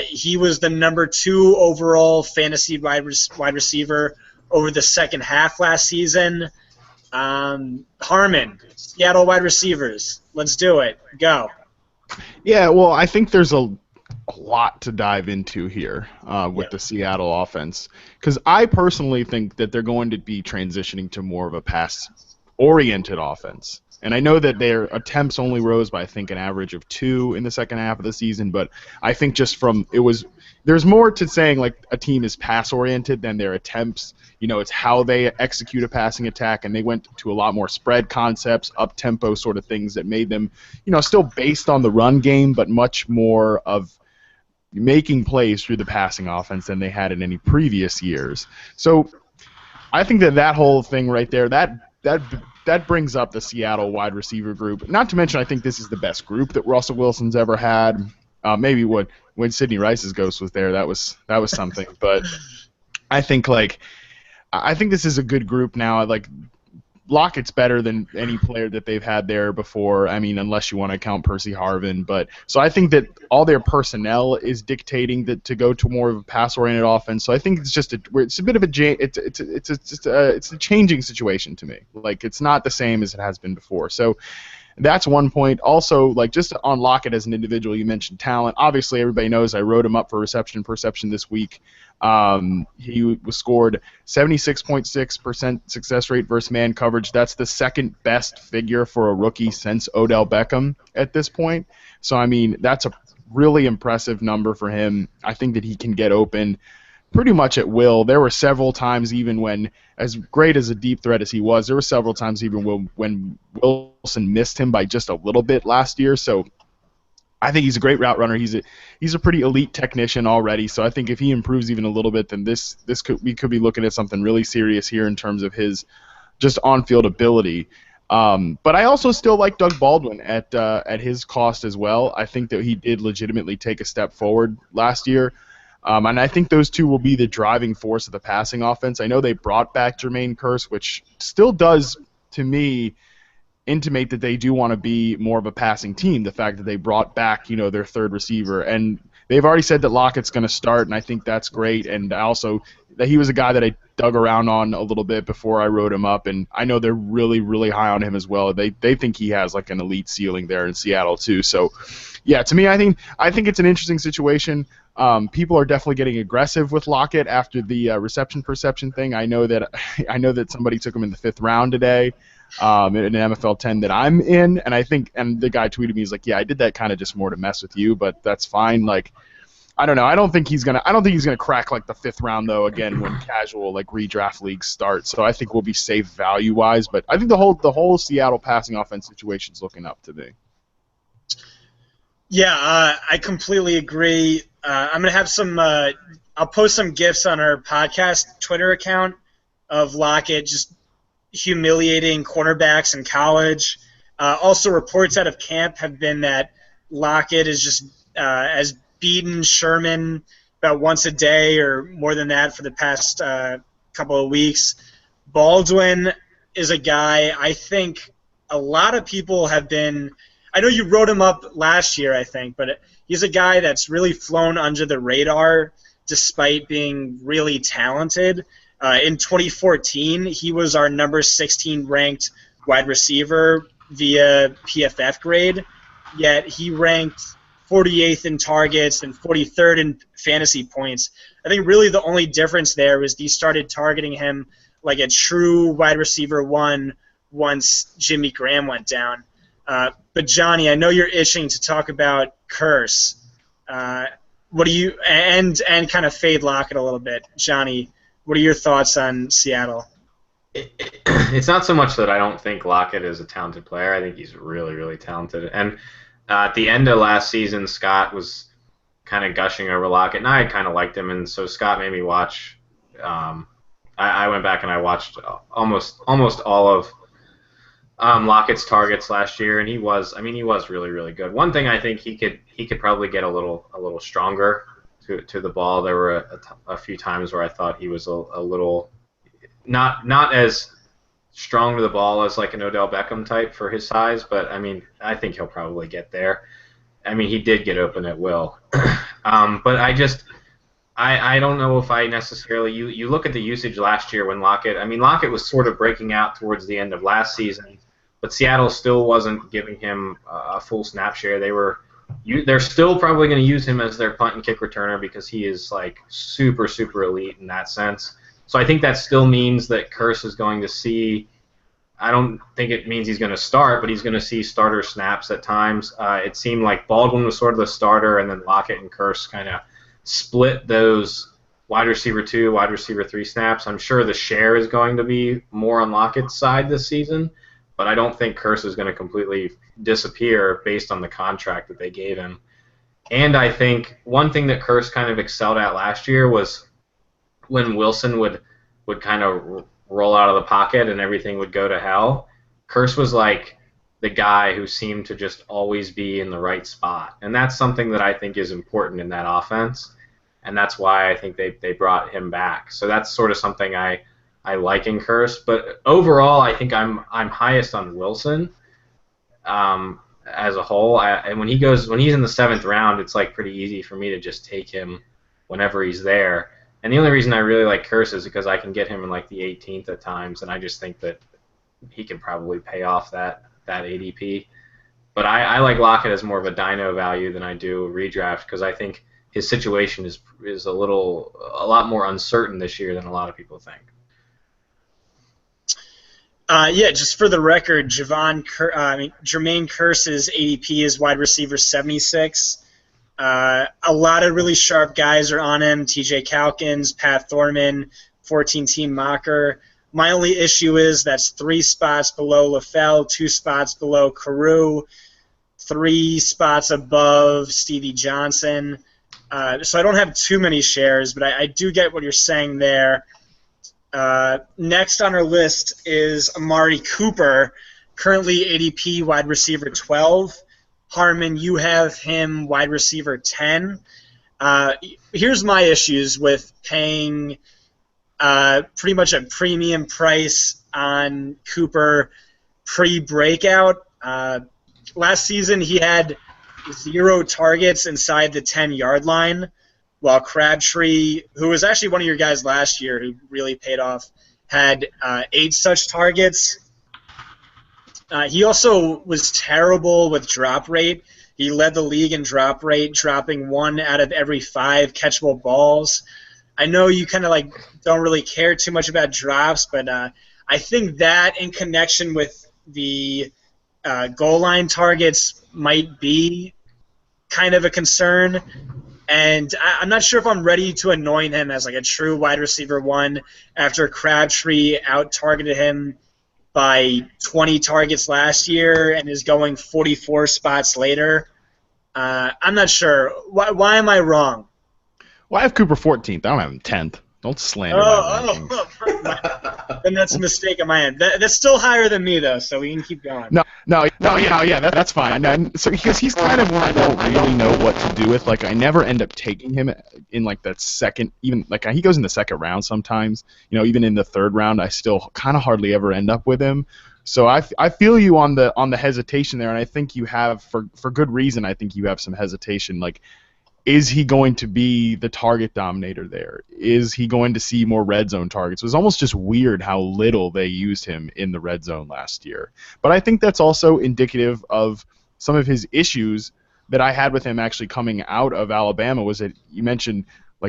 He was the number 2 overall fantasy wide receiver over the second half last season. Harmon, Seattle wide receivers. Let's do it. Go. Yeah, well, I think there's a lot to dive into here with the Seattle offense, because I personally think that they're going to be transitioning to more of a pass-oriented offense. And I know that their attempts only rose by, I think, an average of 2 in the second half of the season, but I think just from there's more to saying like a team is pass-oriented than their attempts. You know, it's how they execute a passing attack, and they went to a lot more spread concepts, up-tempo sort of things that made them, you know, still based on the run game, but much more of making plays through the passing offense than they had in any previous years. So I think that whole thing right there, that brings up the Seattle wide receiver group. Not to mention, I think this is the best group that Russell Wilson's ever had. Maybe when Sidney Rice's ghost was there, that was something. But I think this is a good group now. Like Lockett's better than any player that they've had there before. I mean, unless you want to count Percy Harvin. But so I think that all their personnel is dictating that to go to more of a pass-oriented offense. So I think it's just it's a bit of it's a changing situation to me. Like it's not the same as it has been before. So that's one point. Also, like just on Lockett as an individual, you mentioned talent. Obviously, everybody knows I wrote him up for reception perception this week. He was scored 76.6% success rate versus man coverage. That's the second best figure for a rookie since Odell Beckham at this point. So, I mean, that's a really impressive number for him. I think that he can get open pretty much at will. There were several times even when, as great as a deep threat as he was, there were several times even when Wilson missed him by just a little bit last year. So I think he's a great route runner. He's a pretty elite technician already. So I think if he improves even a little bit, then we could be looking at something really serious here in terms of his just on-field ability. But I also still like Doug Baldwin at his cost as well. I think that he did legitimately take a step forward last year. And I think those two will be the driving force of the passing offense. I know they brought back Jermaine Kearse, which still does, to me, intimate that they do want to be more of a passing team. The fact that they brought back, their third receiver, and they've already said that Lockett's going to start, and I think that's great. And also that he was a guy that I dug around on a little bit before I wrote him up, and I know they're really, really high on him as well. They think he has like an elite ceiling there in Seattle too. So, yeah, to me, I think it's an interesting situation. People are definitely getting aggressive with Lockett after the reception perception thing. I know that somebody took him in the 5th round today. In an MFL10 that I'm in, and the guy tweeted me, he's like, yeah, I did that kind of just more to mess with you, but that's fine. Like, I don't know. I don't think he's gonna crack like the 5th round though. Again, when casual like redraft leagues start, so I think we'll be safe value wise. But I think the whole Seattle passing offense situation is looking up to me. Yeah, I completely agree. I'm gonna have some. I'll post some GIFs on our podcast Twitter account of Lockett just humiliating cornerbacks in college. Also, reports out of camp have been that Lockett is just has beaten Sherman about once a day or more than that for the past couple of weeks. Baldwin is a guy I think a lot of people have been. I know you wrote him up last year, I think, but he's a guy that's really flown under the radar despite being really talented. In 2014, he was our number 16 ranked wide receiver via PFF grade, yet he ranked 48th in targets and 43rd in fantasy points. I think really the only difference there was he started targeting him like a true wide receiver one once Jimmy Graham went down. But Johnny, I know you're itching to talk about Kearse. What do you and kind of fade Lockett a little bit, Johnny? What are your thoughts on Seattle? It's not so much that I don't think Lockett is a talented player. I think he's really, really talented. And at the end of last season, Scott was kind of gushing over Lockett, and I kind of liked him. And so Scott made me watch. I went back and I watched almost all of Lockett's targets last year, and he was really, really good. One thing I think he could probably get a little stronger to the ball. There were a few times where I thought he was a little not as strong to the ball as like an Odell Beckham type for his size, but I think he'll probably get there. He did get open at will. But I don't know if I necessarily you look at the usage last year when Lockett was sort of breaking out towards the end of last season, but Seattle still wasn't giving him a full snap share. They're still probably going to use him as their punt and kick returner because he is like super, super elite in that sense. So I think that still means that Kearse is going to see. I don't think it means he's going to start, but he's going to see starter snaps at times. It seemed like Baldwin was sort of the starter, and then Lockett and Kearse kind of split those wide receiver 2, wide receiver 3 snaps. I'm sure the share is going to be more on Lockett's side this season, but I don't think Kearse is going to completely disappear based on the contract that they gave him. And I think one thing that Kearse kind of excelled at last year was when Wilson would kind of roll out of the pocket and everything would go to hell. Kearse was like the guy who seemed to just always be in the right spot. And that's something that I think is important in that offense. And that's why I think they brought him back. So that's sort of something I like in Kearse. But overall, I think I'm highest on Wilson as a whole. And when he's in the 7th round, it's like pretty easy for me to just take him whenever he's there. And the only reason I really like Kearse is because I can get him in like the 18th at times, and I just think that he can probably pay off that ADP. But I like Lockett as more of a dino value than I do a redraft because I think his situation is a lot more uncertain this year than a lot of people think. Just for the record, Jermaine Kearse's ADP is wide receiver 76. A lot of really sharp guys are on him. TJ Calkins, Pat Thorman, 14-team mocker. My only issue is that's 3 spots below LaFell, 2 spots below Carew, 3 spots above Stevie Johnson. So I don't have too many shares, but I do get what you're saying there. Next on our list is Amari Cooper, currently ADP wide receiver 12. Harmon, you have him wide receiver 10. Here's my issues with paying pretty much a premium price on Cooper pre-breakout. Last season, he had 0 targets inside the 10-yard line, while Crabtree, who was actually one of your guys last year who really paid off, had 8 such targets. He also was terrible with drop rate. He led the league in drop rate, dropping 1 out of every 5 catchable balls. I know you kind of don't really care too much about drops, but I think that in connection with the goal line targets might be kind of a concern. And I'm not sure if I'm ready to anoint him as a true wide receiver 1 after Crabtree out-targeted him by 20 targets last year and is going 44 spots later. I'm not sure. Why am I wrong? Well, I have Cooper 14th. I don't have him 10th. Don't slander my rankings. Then that's a mistake on my end. That's still higher than me, though, so we can keep going. Yeah, that's fine. Because he's kind of one I don't really know what to do with. I never end up taking him in that second, even he goes in the second round sometimes. Even in the third round, I still kind of hardly ever end up with him. So I feel you on the hesitation there, and I think you have for good reason. I think you have some hesitation. Is he going to be the target dominator there? Is he going to see more red zone targets? It was almost just weird how little they used him in the red zone last year. But I think that's also indicative of some of his issues that I had with him actually coming out of Alabama. Was that you mentioned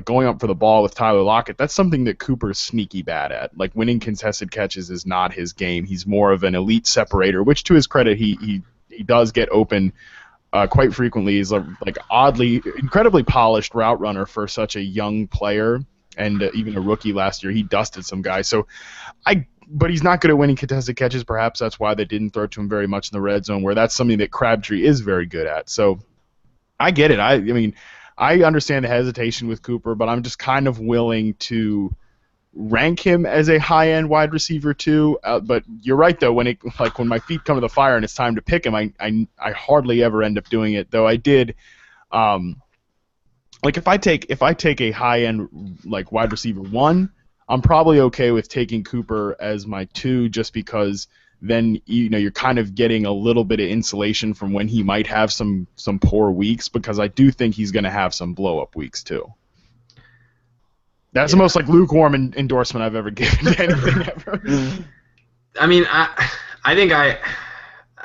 going up for the ball with Tyler Lockett? That's something that Cooper's sneaky bad at. Winning contested catches is not his game. He's more of an elite separator, which to his credit he does get open quite frequently. He's oddly, incredibly polished route runner for such a young player, and even a rookie last year. He dusted some guys. But he's not good at winning contested catches. Perhaps that's why they didn't throw to him very much in the red zone, where that's something that Crabtree is very good at. So I get it. I mean, I understand the hesitation with Cooper, but I'm just kind of willing to rank him as a high-end wide receiver too. But you're right though. When my feet come to the fire and it's time to pick him, I hardly ever end up doing it. Though I did. If I take a high-end wide receiver 1, I'm probably okay with taking Cooper as my 2, just because then you're kind of getting a little bit of insulation from when he might have some poor weeks, because I do think he's going to have some blow-up weeks too. That's the most lukewarm endorsement I've ever given to anything ever. I mean, I think I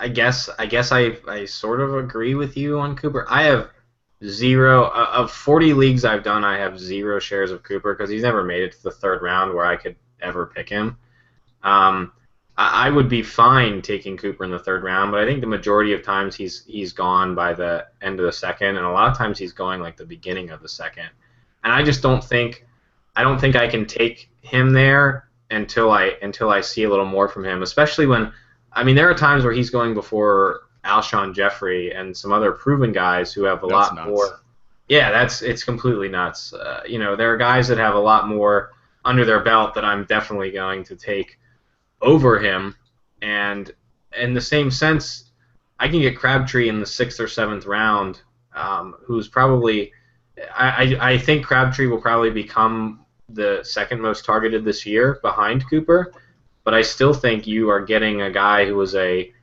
guess I sort of agree with you on Cooper. I have 0 of 40 leagues I've done. I have 0 shares of Cooper because he's never made it to the third round where I could ever pick him. I would be fine taking Cooper in the third round, but I think the majority of times he's gone by the end of the second, and a lot of times he's going the beginning of the second. And I just don't think I can take him there until I see a little more from him, especially when, there are times where he's going before Alshon Jeffrey and some other proven guys who have a lot more. Yeah, it's completely nuts. There are guys that have a lot more under their belt that I'm definitely going to take over him. And in the same sense, I can get Crabtree in the 6th or 7th round, who's probably, I think Crabtree will probably become the second most targeted this year behind Cooper, but I still think you are getting a guy who was a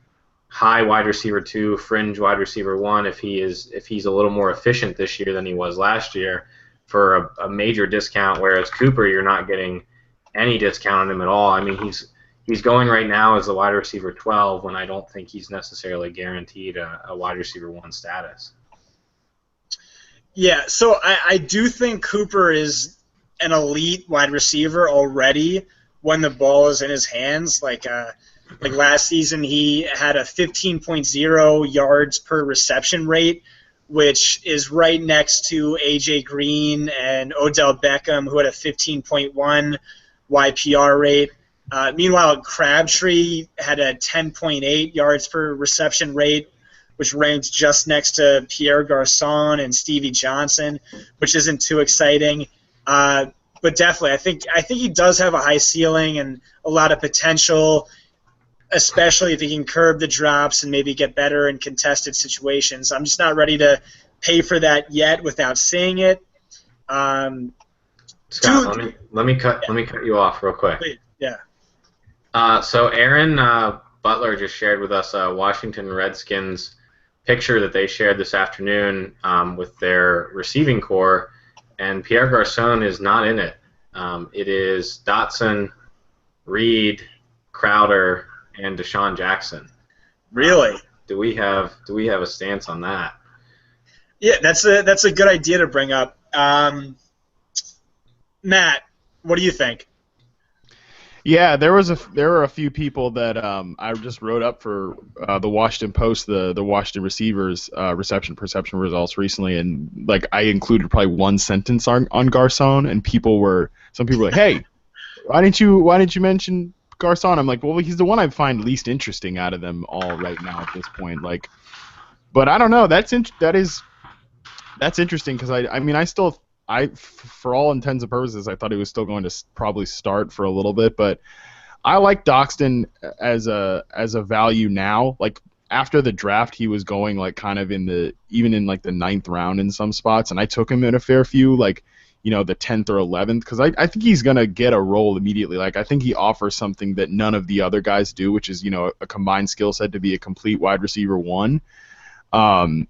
high wide receiver 2, fringe wide receiver 1, if he's a little more efficient this year than he was last year, for a major discount, whereas Cooper, you're not getting any discount on him at all. He's going right now as a wide receiver 12, when I don't think he's necessarily guaranteed a wide receiver 1 status. Yeah, so I do think Cooper is an elite wide receiver already when the ball is in his hands. Like last season, he had a 15.0 yards per reception rate, which is right next to A.J. Green and Odell Beckham, who had a 15.1 YPR rate. Meanwhile, Crabtree had a 10.8 yards per reception rate, which ranked just next to Pierre Garçon and Stevie Johnson, which isn't too exciting. But definitely, I think he does have a high ceiling and a lot of potential, especially if he can curb the drops and maybe get better in contested situations. I'm just not ready to pay for that yet without seeing it. Scott, let me cut you off real quick. Wait, yeah. So Aaron Butler just shared with us a Washington Redskins picture that they shared this afternoon with their receiving core, and Pierre Garçon is not in it. It is Dotson, Reed, Crowder, and Deshaun Jackson. Really? Do we have a stance on that? Yeah, that's a good idea to bring up. Matt, what do you think? Yeah, there were a few people that I just wrote up for the Washington Post, the Washington receivers reception perception results recently, and like I included probably one sentence on Garçon, and some people were like, hey, why didn't you mention Garçon? I'm like, well, he's the one I find least interesting out of them all right now at this point. Like, but I don't know. That's interesting because for all intents and purposes, I thought he was still going to probably start for a little bit, but I like Doxton as a value now. Like after the draft, he was going like kind of even in like the 9th round in some spots, and I took him in a fair few, like the 10th or 11th, because I think he's gonna get a role immediately. Like I think he offers something that none of the other guys do, which is a combined skill set to be a complete wide receiver one. I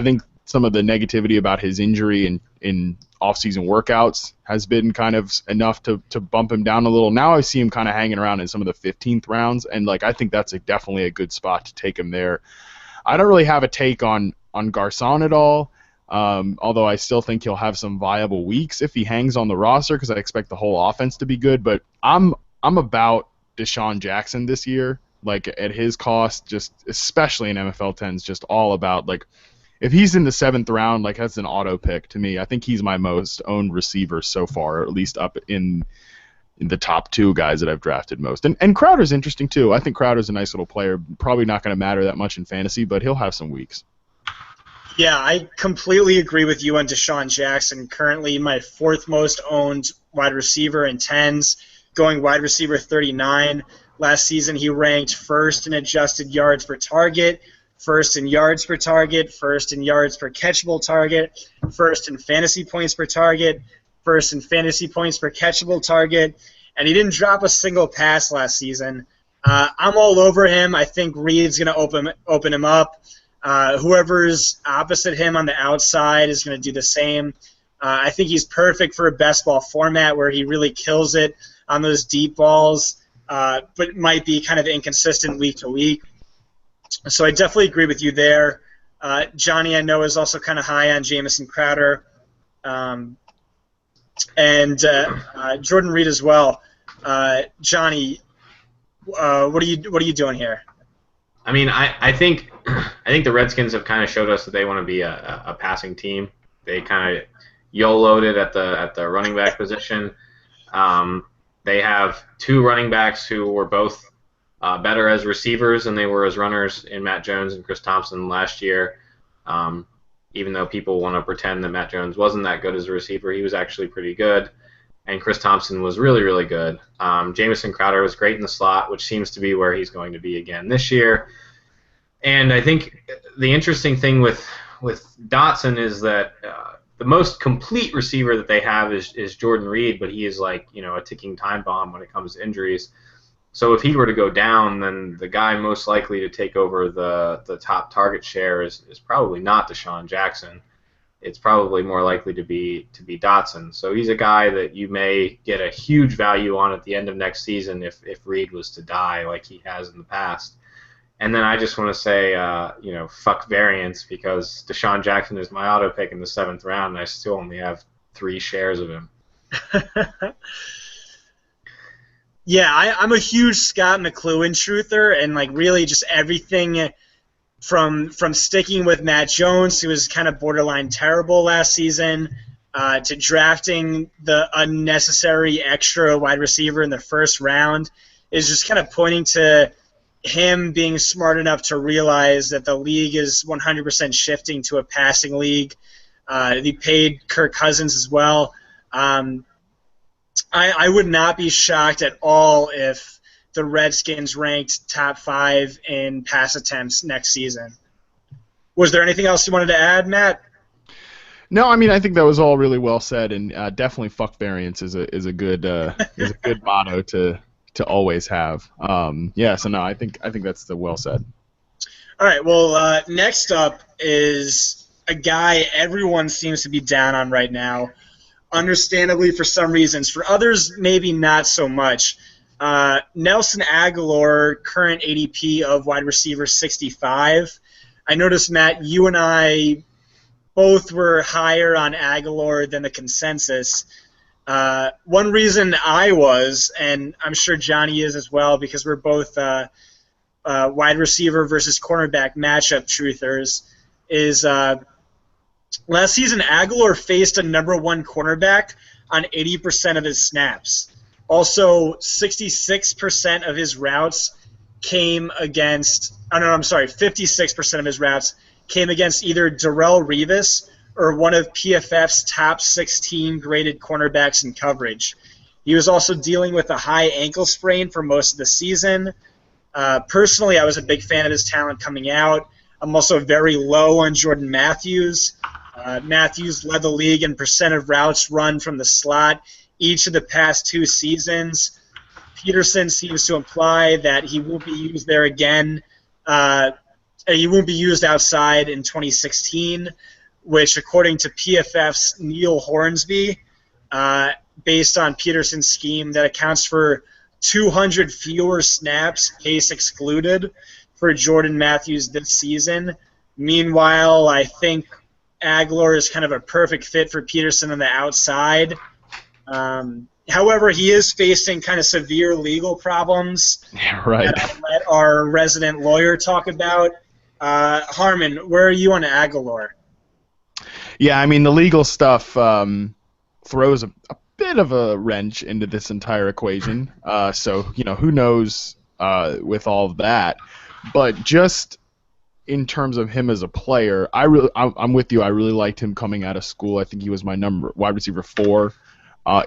think some of the negativity about his injury in off-season workouts has been kind of enough to bump him down a little. Now I see him kind of hanging around in some of the 15th rounds, and like I think that's definitely a good spot to take him there. I don't really have a take on Garçon at all, although I still think he'll have some viable weeks if he hangs on the roster because I expect the whole offense to be good. But I'm about Deshaun Jackson this year. Like at his cost, just especially in MFL10, is just all about like. If he's in the 7th round, like that's an auto pick to me. I think he's my most owned receiver so far, or at least up in the top 2 guys that I've drafted most. And Crowder's interesting too. I think Crowder's a nice little player. Probably not going to matter that much in fantasy, but he'll have some weeks. Yeah, I completely agree with you on Deshaun Jackson. Currently my 4th most owned wide receiver in 10s, going wide receiver 39. Last season he ranked 1st in adjusted yards per target, 1st in yards per target, 1st in yards per catchable target, 1st in fantasy points per target, 1st in fantasy points per catchable target, and he didn't drop a single pass last season. I'm all over him. I think Reed's going to open him up. Whoever's opposite him on the outside is going to do the same. I think he's perfect for a best ball format where he really kills it on those deep balls, but might be kind of inconsistent week to week. So I definitely agree with you there. Johnny, I know, is also kind of high on Jamison Crowder, and Jordan Reed as well. Johnny, what are you doing here? I mean, I think the Redskins have kind of showed us that they want to be a passing team. They kind of YOLO'd it at the running back position. They have 2 running backs who were both better as receivers than they were as runners in Matt Jones and Chris Thompson last year. Even though people want to pretend that Matt Jones wasn't that good as a receiver, he was actually pretty good. And Chris Thompson was really, really good. Jamison Crowder was great in the slot, which seems to be where he's going to be again this year. And I think the interesting thing with Dotson is that the most complete receiver that they have is Jordan Reed, but he is like a ticking time bomb when it comes to injuries. So if he were to go down, then the guy most likely to take over the top target share is probably not Deshaun Jackson. It's probably more likely to be Dotson. So he's a guy that you may get a huge value on at the end of next season if Reed was to die like he has in the past. And then I just want to say, fuck variance, because Deshaun Jackson is my auto pick in the 7th round, and I still only have 3 shares of him. Yeah, I'm a huge Scott McLuhan truther, and like really just everything from sticking with Matt Jones, who was kind of borderline terrible last season, to drafting the unnecessary extra wide receiver in the 1st round, is just kind of pointing to him being smart enough to realize that the league is 100% shifting to a passing league. He paid Kirk Cousins as well. I would not be shocked at all if the Redskins ranked top 5 in pass attempts next season. Was there anything else you wanted to add, Matt? No, I mean I think that was all really well said, and definitely fuck variance is a good motto to always have. Yeah, so no, I think that's the well said. All right, well, next up is a guy everyone seems to be down on right now, understandably for some reasons. For others, maybe not so much. Nelson Aguilar, current ADP of wide receiver 65. I noticed, Matt, you and I both were higher on Aguilar than the consensus. One reason I was, and I'm sure Johnny is as well, because we're both wide receiver versus cornerback matchup truthers, is last season Aguilar faced a number one cornerback on 80% of his snaps. Also, 66% of his routes came against, 56% of his routes came against either Darrelle Revis or one of PFF's top 16 graded cornerbacks in coverage. He was also dealing with a high ankle sprain for most of the season. Personally, I was a big fan of his talent coming out. I'm also very low on Jordan Matthews. Matthews led the league in percent of routes run from the slot each of the past 2 seasons. Peterson seems to imply that he won't be used there again. He won't be used outside in 2016, which, according to PFF's Neil Hornsby, based on Peterson's scheme, that accounts for 200 fewer snaps, case excluded, for Jordan Matthews this season. Meanwhile, I think Aguilar is kind of a perfect fit for Peterson on the outside. However, he is facing kind of severe legal problems. Yeah, right. That I'll let our resident lawyer talk about. Harmon, where are you on Aguilar? Yeah, I mean the legal stuff throws a bit of a wrench into this entire equation. So who knows with all of that, but just in terms of him as a player, I'm with you. I really liked him coming out of school. I think he was my wide receiver 4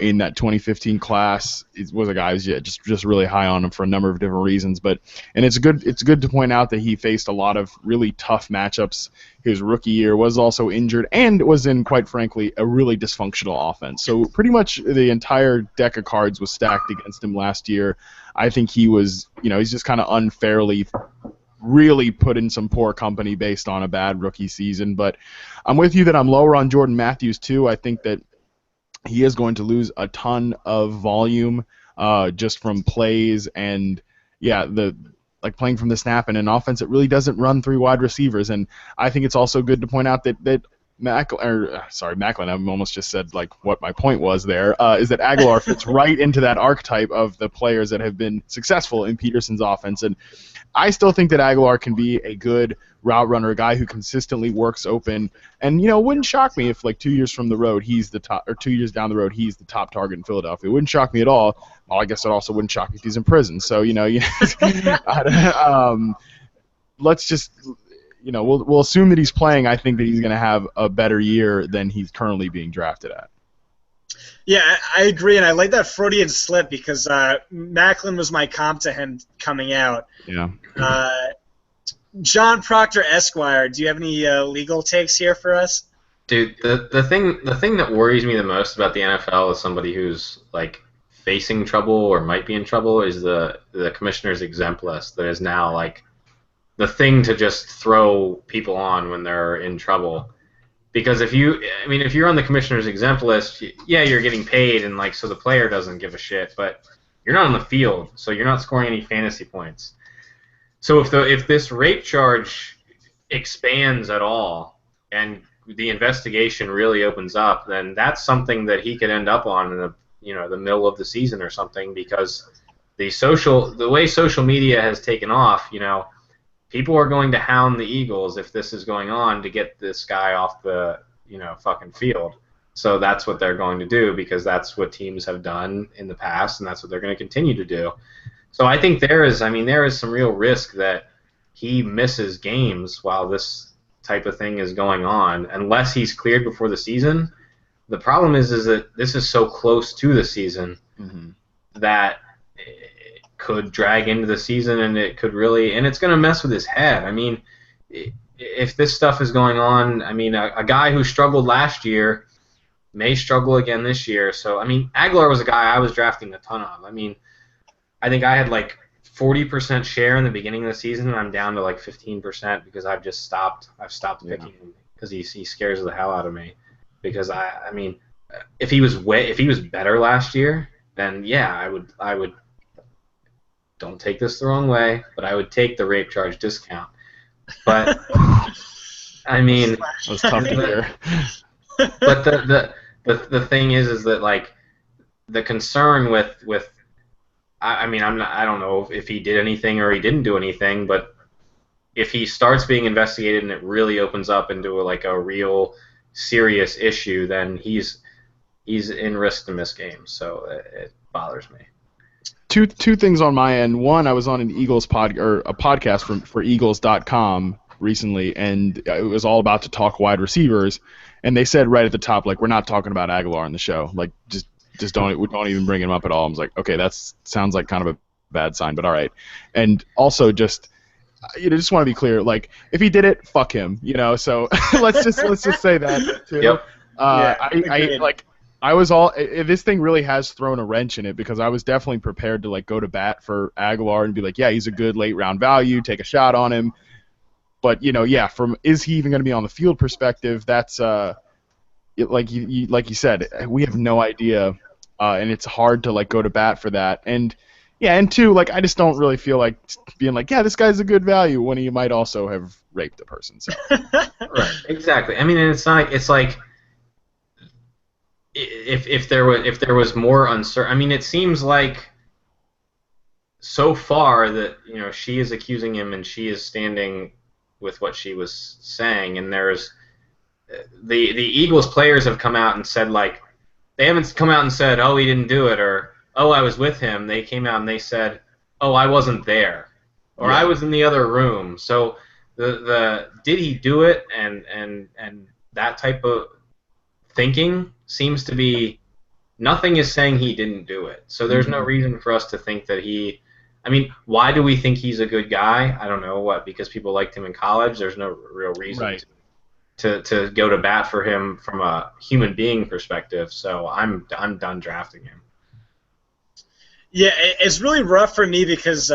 in that 2015 class. It was a guy who's just really high on him for a number of different reasons. And it's good to point out that he faced a lot of really tough matchups. His rookie year was also injured and was in, quite frankly, a really dysfunctional offense. So pretty much the entire deck of cards was stacked against him last year. I think he was, he's just kind of unfairly really put in some poor company based on a bad rookie season. But I'm with you that I'm lower on Jordan Matthews too. I think that he is going to lose a ton of volume just from plays and playing from the snap in an offense that really doesn't run 3 wide receivers. And I think it's also good to point out that Macklin, I almost just said what my point was there, is that Aguilar fits right into that archetype of the players that have been successful in Peterson's offense. And I still think that Aguilar can be a good route runner, a guy who consistently works open. And, it wouldn't shock me if 2 years from the road, he's the top, or 2 years down the road, he's the top target in Philadelphia. It wouldn't shock me at all. Well, I guess it also wouldn't shock me if he's in prison. So, let's just, we'll assume that he's playing. I think that he's going to have a better year than he's currently being drafted at. Yeah, I agree, and I like that Freudian slip because Macklin was my comp to him coming out. Yeah. John Proctor Esquire, do you have any legal takes here for us? Dude, the thing that worries me the most about the NFL as somebody who's facing trouble or might be in trouble is the commissioner's exempt list that is now the thing to just throw people on when they're in trouble. Because if you're on the commissioner's exempt list, yeah, you're getting paid, and so the player doesn't give a shit, but you're not on the field, so you're not scoring any fantasy points. So if this rape charge expands at all, and the investigation really opens up, then that's something that he could end up on in the middle of the season or something, because the way social media has taken off, people are going to hound the Eagles if this is going on to get this guy off the fucking field. So that's what they're going to do, because that's what teams have done in the past, and that's what they're going to continue to do. So I think there is some real risk that he misses games while this type of thing is going on, unless he's cleared before the season. The problem is that this is so close to the season that could drag into the season, and it could really, and it's going to mess with his head. if this stuff is going on, I mean, a guy who struggled last year may struggle again this year. So, I mean, Aguilar was a guy I was drafting a ton of. I mean, I think I had like 40% share in the beginning of the season, and I'm down to like 15% because I've stopped picking him because he scares the hell out of me. Because I mean, if he was better last year, then yeah, I would. Don't take this the wrong way, but I would take the rape charge discount. But I mean, that was tough to hear. But the thing is that like the concern with I mean I don't know if he did anything or he didn't do anything, but if he starts being investigated and it really opens up into a real serious issue, then he's in risk to miss games. So it bothers me. Two things on my end. One, I was on an Eagles podcast for Eagles.com recently, and it was all about to talk wide receivers, and they said right at the top, like, we're not talking about Aguilar on the show. Like, just don't even bring him up at all. I was like, okay, that sounds like kind of a bad sign, but all right. And also just want to be clear, like, if he did it, fuck him, So let's just say that too. Yep. I was all. This thing really has thrown a wrench in it because I was definitely prepared to like go to bat for Aguilar and be like, yeah, he's a good late round value, take a shot on him. But from is he even going to be on the field perspective? That's like you said, we have no idea, and it's hard to like go to bat for that. And two, like I just don't really feel like being like, yeah, this guy's a good value when he might also have raped a person. So. Right. Exactly. I mean, and it's like. If there was more uncertain, I mean, it seems like so far that she is accusing him and she is standing with what she was saying, and there's the Eagles players have come out and said like they haven't come out and said, oh, he didn't do it, or oh, I was with him. They came out and they said, oh, I wasn't there, or I was in the other room. So the did he do it and that type of thinking seems to be nothing is saying he didn't do it. So there's no reason for us to think that he. I mean, why do we think he's a good guy? I don't know. What, because people liked him in college? There's no real reason to go to bat for him from a human being perspective. So I'm done drafting him. Yeah, it's really rough for me because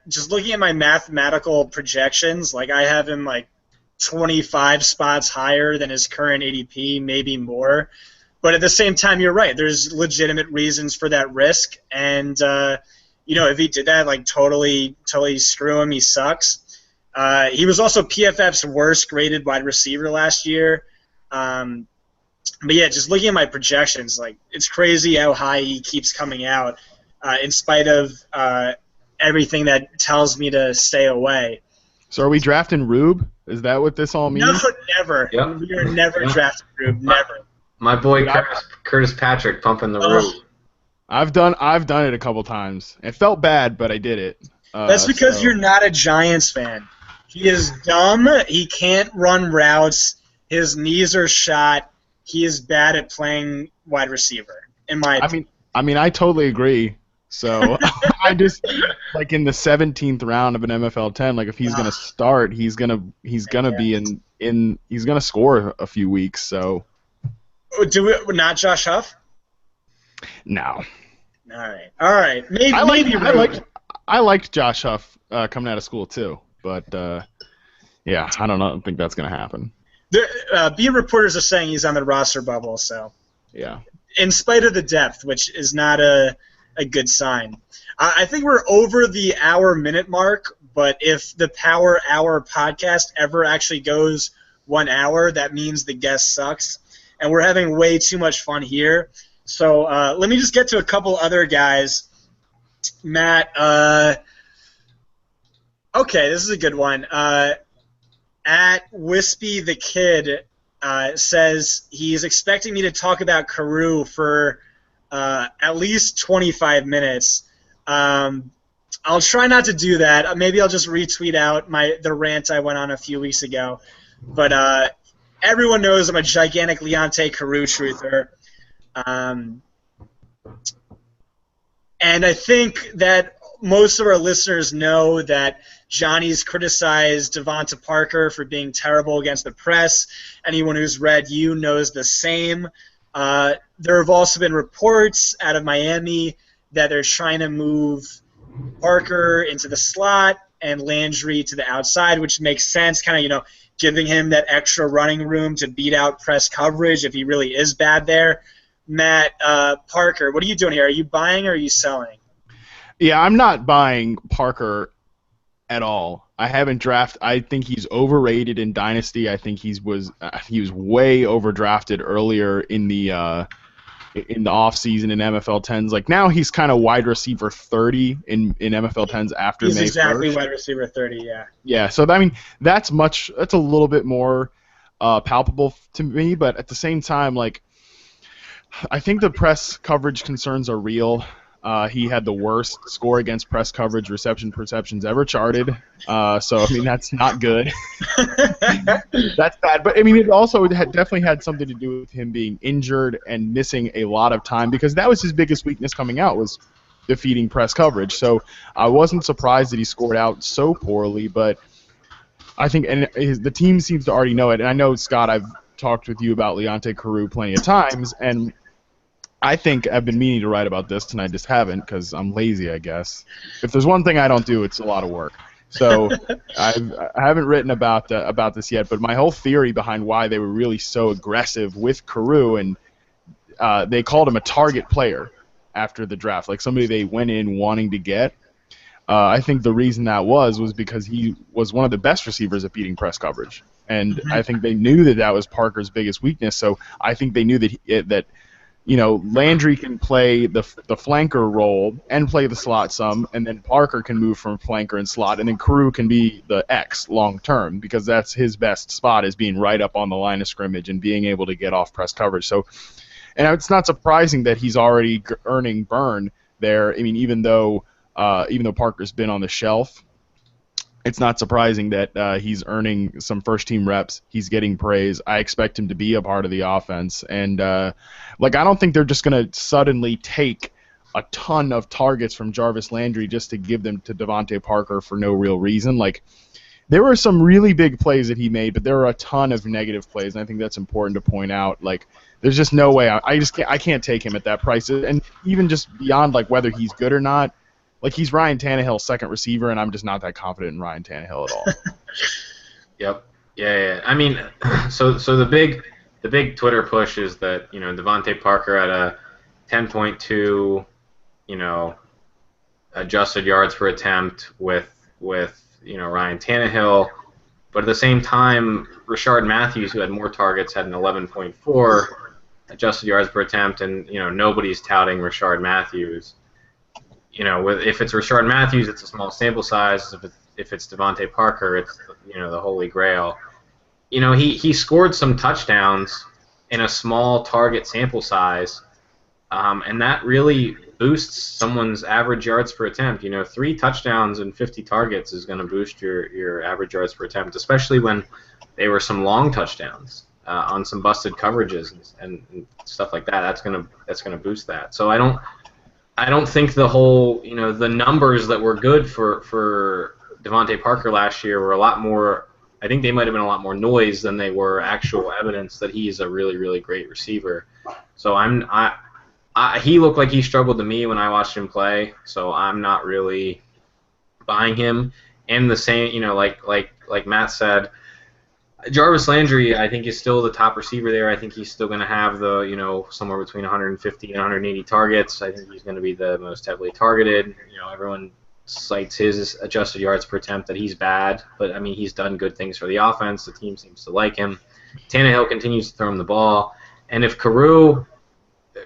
just looking at my mathematical projections, like I have him like 25 spots higher than his current ADP, maybe more. But at the same time, you're right. There's legitimate reasons for that risk, and if he did that, like totally screw him. He sucks. He was also PFF's worst graded wide receiver last year. But yeah, just looking at my projections, like it's crazy how high he keeps coming out, in spite of everything that tells me to stay away. So are we drafting Rube? Is that what this all means? No, never. Yep. We are never drafting Rube. Never. My boy Curtis Patrick pumping the Rube. I've done it a couple times. It felt bad, but I did it. That's because you're not a Giants fan. He is dumb. He can't run routes. His knees are shot. He is bad at playing wide receiver. In my opinion. I mean, I totally agree. So I just like in the 17th round of an MFL10, like if he's gonna start, he's gonna be he's gonna score a few weeks. So do it not Josh Huff? No. All right. Maybe I liked Josh Huff coming out of school too, but yeah, I don't think that's gonna happen. Beat reporters are saying he's on the roster bubble, so yeah. In spite of the depth, which is not a good sign. I think we're over the hour-minute mark, but if the Power Hour podcast ever actually goes 1 hour, that means the guest sucks, and we're having way too much fun here. So let me just get to a couple other guys. Matt, okay, this is a good one. At Wispy the Kid says he's expecting me to talk about Carew for at least 25 minutes. I'll try not to do that. Maybe I'll just retweet out the rant I went on a few weeks ago. But everyone knows I'm a gigantic Leonte Carew truther. And I think that most of our listeners know that Johnny's criticized Devonta Parker for being terrible against the press. Anyone who's read You knows the same. There have also been reports out of Miami that they're trying to move Parker into the slot and Landry to the outside, which makes sense, kind of, giving him that extra running room to beat out press coverage if he really is bad there. Matt, Parker, what are you doing here? Are you buying or are you selling? Yeah, I'm not buying Parker at all. I think he's overrated in Dynasty. I think he was way overdrafted earlier in the offseason in MFL10s. Like now he's kind of wide receiver 30 in MFL10s after May 1st. He's exactly wide receiver 30, yeah. Yeah, so that's a little bit more palpable to me, but at the same time, like, I think the press coverage concerns are real. He had the worst score against press coverage reception perceptions ever charted. So that's not good. That's bad. But it also definitely had something to do with him being injured and missing a lot of time, because that was his biggest weakness coming out, was defeating press coverage. So I wasn't surprised that he scored out so poorly. But I think the team seems to already know it. And I know, Scott, I've talked with you about Leonte Carew plenty of times, and I think I've been meaning to write about this, and I just haven't because I'm lazy, I guess. If there's one thing I don't do, it's a lot of work. So I haven't written about this yet, but my whole theory behind why they were really so aggressive with Carew, and they called him a target player after the draft, like somebody they went in wanting to get. I think the reason that was because he was one of the best receivers at beating press coverage, and I think they knew that was Parker's biggest weakness. So I think they knew that Landry can play the flanker role and play the slot some, and then Parker can move from flanker and slot, and then Carew can be the X long term, because that's his best spot, is being right up on the line of scrimmage and being able to get off press coverage. So, and it's not surprising that he's already earning burn there. Even though Parker's been on the shelf, it's not surprising that he's earning some first-team reps. He's getting praise. I expect him to be a part of the offense. And, I don't think they're just going to suddenly take a ton of targets from Jarvis Landry just to give them to Devontae Parker for no real reason. Like, there were some really big plays that he made, but there were a ton of negative plays, and I think that's important to point out. Like, there's just no way. I can't take him at that price. And even just beyond, whether he's good or not, he's Ryan Tannehill's second receiver, and I'm just not that confident in Ryan Tannehill at all. Yep. Yeah. So the big Twitter push is that, Devontae Parker at a 10.2, adjusted yards per attempt with Ryan Tannehill, but at the same time, Rashard Matthews, who had more targets, had an 11.4 adjusted yards per attempt, and nobody's touting Rashard Matthews. If it's Rashard Matthews, it's a small sample size. If it's Devontae Parker, it's the holy grail. He scored some touchdowns in a small target sample size, and that really boosts someone's average yards per attempt. 3 touchdowns and 50 targets is going to boost your average yards per attempt, especially when they were some long touchdowns on some busted coverages and stuff like that. That's gonna boost that. So I don't think the whole, the numbers that were good for Devontae Parker last year were a lot more. I think they might have been a lot more noise than they were actual evidence that he's a really, really great receiver. So he looked like he struggled to me when I watched him play. So I'm not really buying him. And the same, like Matt said, Jarvis Landry, I think, is still the top receiver there. I think he's still going to have the, somewhere between 150 and 180 targets. I think he's going to be the most heavily targeted. Everyone cites his adjusted yards per attempt that he's bad, but he's done good things for the offense. The team seems to like him. Tannehill continues to throw him the ball, and if Carew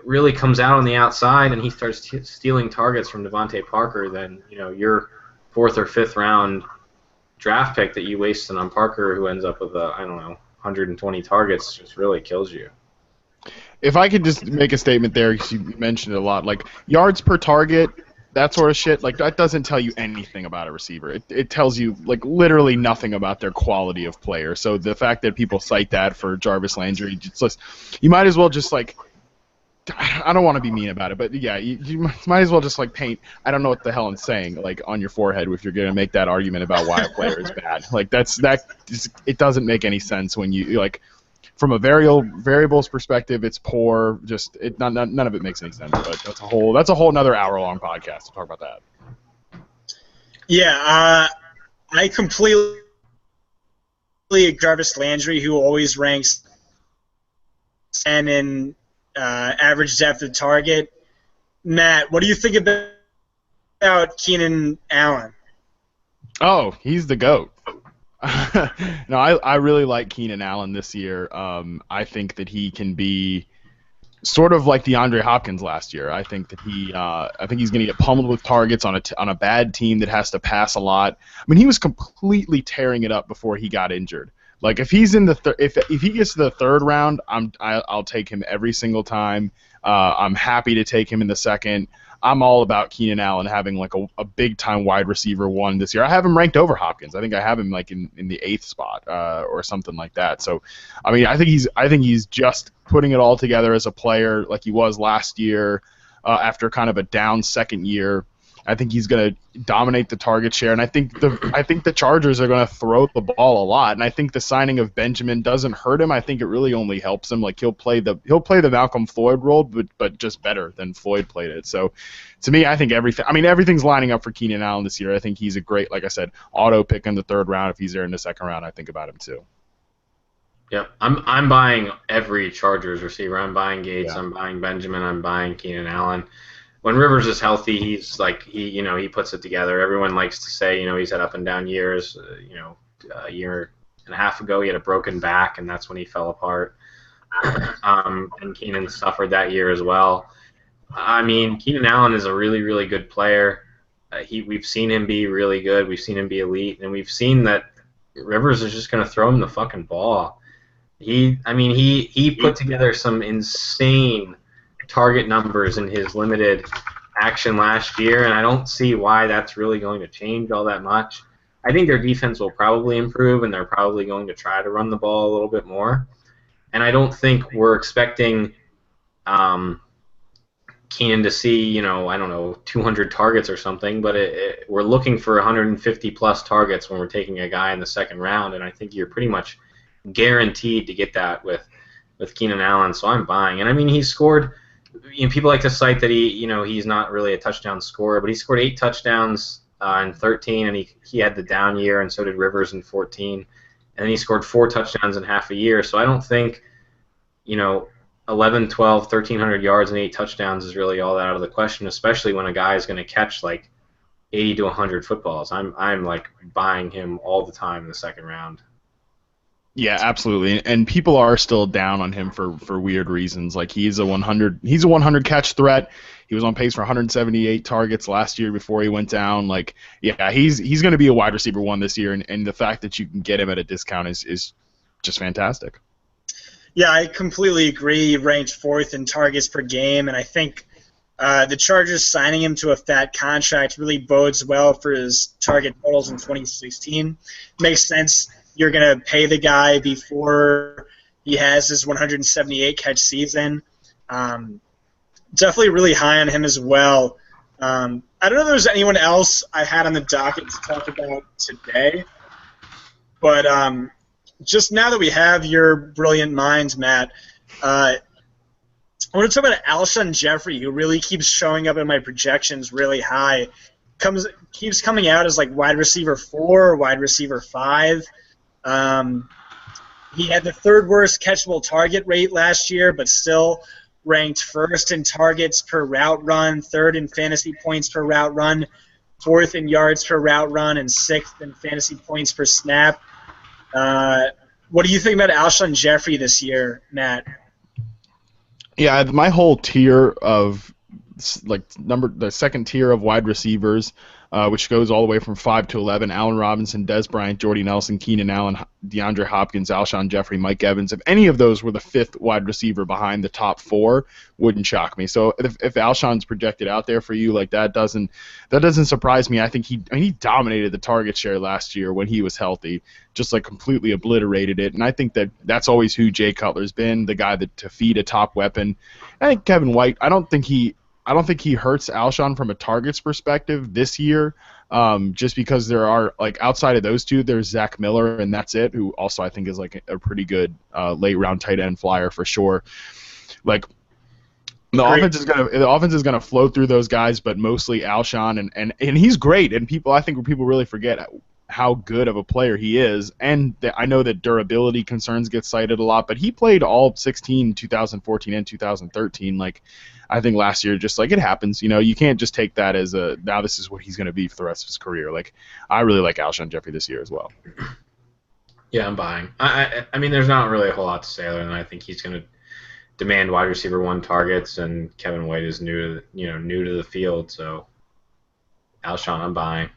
really comes out on the outside and he starts stealing targets from Devontae Parker, then your 4th or 5th round draft pick that you wasted on Parker, who ends up with 120 targets, just really kills you. If I could just make a statement there, because you mentioned it a lot, yards per target, that sort of shit, that doesn't tell you anything about a receiver. It tells you literally nothing about their quality of player. So the fact that people cite that for Jarvis Landry, you might as well just I don't want to be mean about it, but yeah, you might as well just like paint. I don't know what the hell I'm saying, like on your forehead if you're gonna make that argument about why a player is bad. Like it doesn't make any sense when you like from a variables perspective. It's poor. Just none of it makes any sense. But that's a whole another hour-long podcast to talk about that. Yeah, I completely agree with Jarvis Landry, who always ranks 10 in average depth of target. Matt, what do you think about Keenan Allen? Oh, he's the GOAT. No, I really like Keenan Allen this year. I think that he can be sort of like DeAndre Hopkins last year. I think that he's going to get pummeled with targets on a bad team that has to pass a lot. I mean, he was completely tearing it up before he got injured. Like if he's in the if he gets to the third round, I'll take him every single time. I'm happy to take him in the second. I'm all about Keenan Allen having like a big time wide receiver one this year. I have him ranked over Hopkins. I think I have him like in the 8th spot or something like that. So, I mean, I think he's just putting it all together as a player like he was last year after kind of a down second year. I think he's going to dominate the target share, and I think the Chargers are going to throw the ball a lot. And I think the signing of Benjamin doesn't hurt him. I think it really only helps him. Like he'll play the Malcolm Floyd role, but just better than Floyd played it. So, to me, I think everything's lining up for Keenan Allen this year. I think he's a great, like I said, auto pick in the third round. If he's there in the second round, I think about him too. Yep, I'm buying every Chargers receiver. I'm buying Gates. Yeah. I'm buying Benjamin. I'm buying Keenan Allen. When Rivers is healthy, he's like he puts it together. Everyone likes to say he's had up and down years. A year and a half ago he had a broken back, and that's when he fell apart. And Keenan suffered that year as well. I mean, Keenan Allen is a really, really good player. We've seen him be really good. We've seen him be elite, and we've seen that Rivers is just going to throw him the fucking ball. He put together some insane target numbers in his limited action last year, and I don't see why that's really going to change all that much. I think their defense will probably improve, and they're probably going to try to run the ball a little bit more. And I don't think we're expecting Keenan to see, 200 targets or something, but we're looking for 150-plus targets when we're taking a guy in the second round, and I think you're pretty much guaranteed to get that with Keenan Allen, so I'm buying. And, I mean, he's scored – people like to cite that he's not really a touchdown scorer, but he scored 8 touchdowns in 13, and he had the down year, and so did Rivers in 14. And then he scored 4 touchdowns in half a year. So I don't think, 11, 12, 1,300 yards and 8 touchdowns is really all that out of the question, especially when a guy is going to catch like 80 to 100 footballs. I'm like buying him all the time in the second round. Yeah, absolutely. And people are still down on him for weird reasons. Like he's a 100 catch threat. He was on pace for 178 targets last year before he went down. Like, yeah, he's going to be a wide receiver one this year, and the fact that you can get him at a discount is just fantastic. Yeah, I completely agree. He ranked 4th in targets per game, and I think the Chargers signing him to a fat contract really bodes well for his target totals in 2016. Makes sense. You're going to pay the guy before he has his 178 catch season. Definitely really high on him as well. I don't know if there's anyone else I had on the docket to talk about today, but just now that we have your brilliant minds, Matt, I want to talk about Alshon Jeffrey, who really keeps showing up in my projections really high. Keeps coming out as like wide receiver 4 or wide receiver 5. He had the 3rd worst catchable target rate last year, but still ranked 1st in targets per route run, 3rd in fantasy points per route run, 4th in yards per route run, and 6th in fantasy points per snap. What do you think about Alshon Jeffrey this year, Matt? Yeah, my whole tier of the second tier of wide receivers, which goes all the way from 5 to 11. Allen Robinson, Des Bryant, Jordy Nelson, Keenan Allen, DeAndre Hopkins, Alshon Jeffrey, Mike Evans. If any of those were the fifth wide receiver behind the top four, wouldn't shock me. So if Alshon's projected out there for you, like that doesn't surprise me. I think he dominated the target share last year when he was healthy, just like completely obliterated it. And I think that's always who Jay Cutler's been, the guy to feed a top weapon. I think Kevin White, I don't think he hurts Alshon from a targets perspective this year, just because there are, like, outside of those two, there's Zach Miller, and that's it, who also I think is like a pretty good late round tight end flyer for sure. Like, the offense is gonna flow through those guys, but mostly Alshon, and he's great, and I think people really forget how good of a player he is, and I know that durability concerns get cited a lot, but he played all 16, 2014 and 2013. Like, I think last year, just like, it happens, you can't just take that as now this is what he's going to be for the rest of his career. Like, I really like Alshon Jeffrey this year as well. Yeah, I'm buying. I mean, there's not really a whole lot to say other than I think he's going to demand wide receiver 1 targets, and Kevin White is new to the field, so Alshon, I'm buying.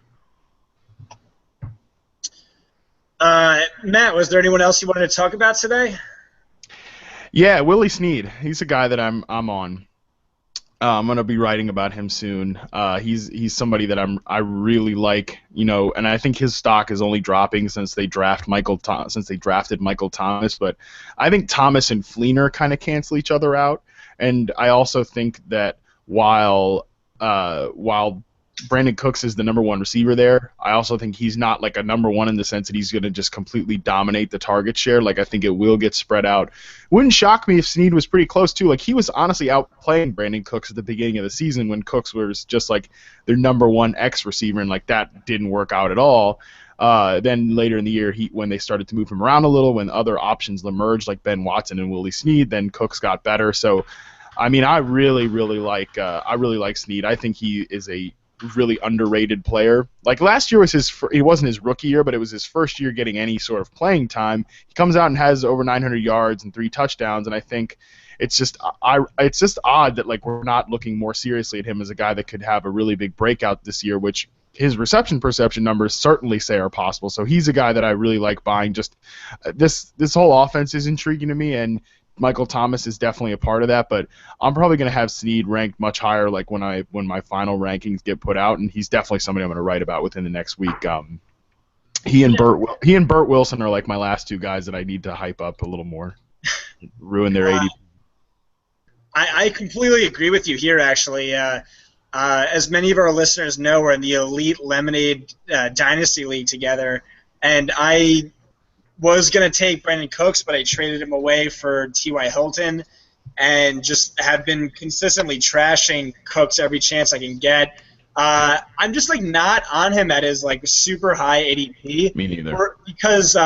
Matt, was there anyone else you wanted to talk about today? Yeah, Willie Snead. He's a guy that I'm on. I'm gonna be writing about him soon. He's somebody that I really like, and I think his stock is only dropping since they drafted Michael Thomas. But I think Thomas and Fleener kind of cancel each other out, and I also think that while Brandon Cooks is the number 1 receiver there, I also think he's not like a number 1 in the sense that he's going to just completely dominate the target share. Like, I think it will get spread out. Wouldn't shock me if Snead was pretty close too. Like, he was honestly outplaying Brandon Cooks at the beginning of the season when Cooks was just like their number 1 X receiver, and like that didn't work out at all. Then later in the year, when they started to move him around a little, when other options emerged like Ben Watson and Willie Snead, then Cooks got better. So, I mean, I really like Snead. I think he is a really underrated player. Like, last year was it wasn't his rookie year, but it was his first year getting any sort of playing time. He comes out and has over 900 yards and 3 touchdowns, and I think it's just odd that, like, we're not looking more seriously at him as a guy that could have a really big breakout this year, which his reception perception numbers certainly say are possible. So he's a guy that I really like buying. Just this whole offense is intriguing to me, and Michael Thomas is definitely a part of that, but I'm probably going to have Snead ranked much higher, like when my final rankings get put out, and he's definitely somebody I'm going to write about within the next week. He and Burt Wilson are like my last 2 guys that I need to hype up a little more, ruin their 80. I completely agree with you here, actually. As many of our listeners know, we're in the Elite Lemonade Dynasty League together, and I was going to take Brandon Cooks, but I traded him away for T.Y. Hilton, and just have been consistently trashing Cooks every chance I can get. I'm just like not on him at his like super high ADP. Me neither. Because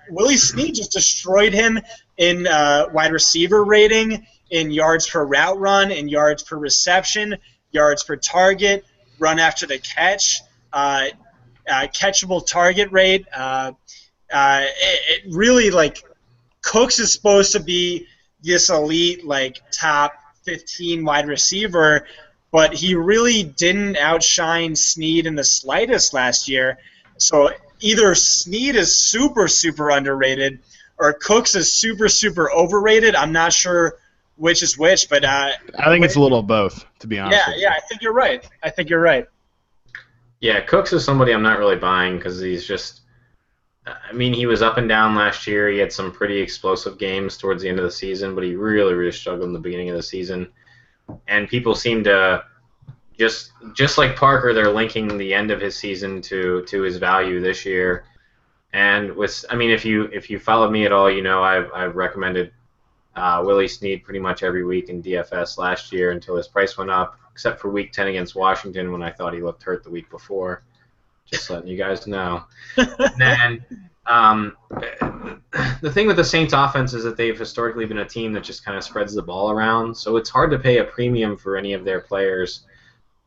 Willie Snead just destroyed him in wide receiver rating, in yards per route run, in yards per reception, yards per target, run after the catch, catchable target rate. It really, like, Cooks is supposed to be this elite, like, top 15 wide receiver, but he really didn't outshine Snead in the slightest last year. So either Snead is super, super underrated, or Cooks is super, super overrated. I'm not sure which is which, but I think it's a little of both, to be honest. Yeah, I think you're right. Yeah, Cooks is somebody I'm not really buying because he's just. I mean, he was up and down last year. He had some pretty explosive games towards the end of the season, but he really, really struggled in the beginning of the season. And people seem to just like Parker, they're linking the end of his season to his value this year. And if you followed me at all, I've recommended Willie Snead pretty much every week in DFS last year until his price went up, except for Week 10 against Washington when I thought he looked hurt the week before. Just letting you guys know. And then the thing with the Saints offense is that they've historically been a team that just kind of spreads the ball around, so it's hard to pay a premium for any of their players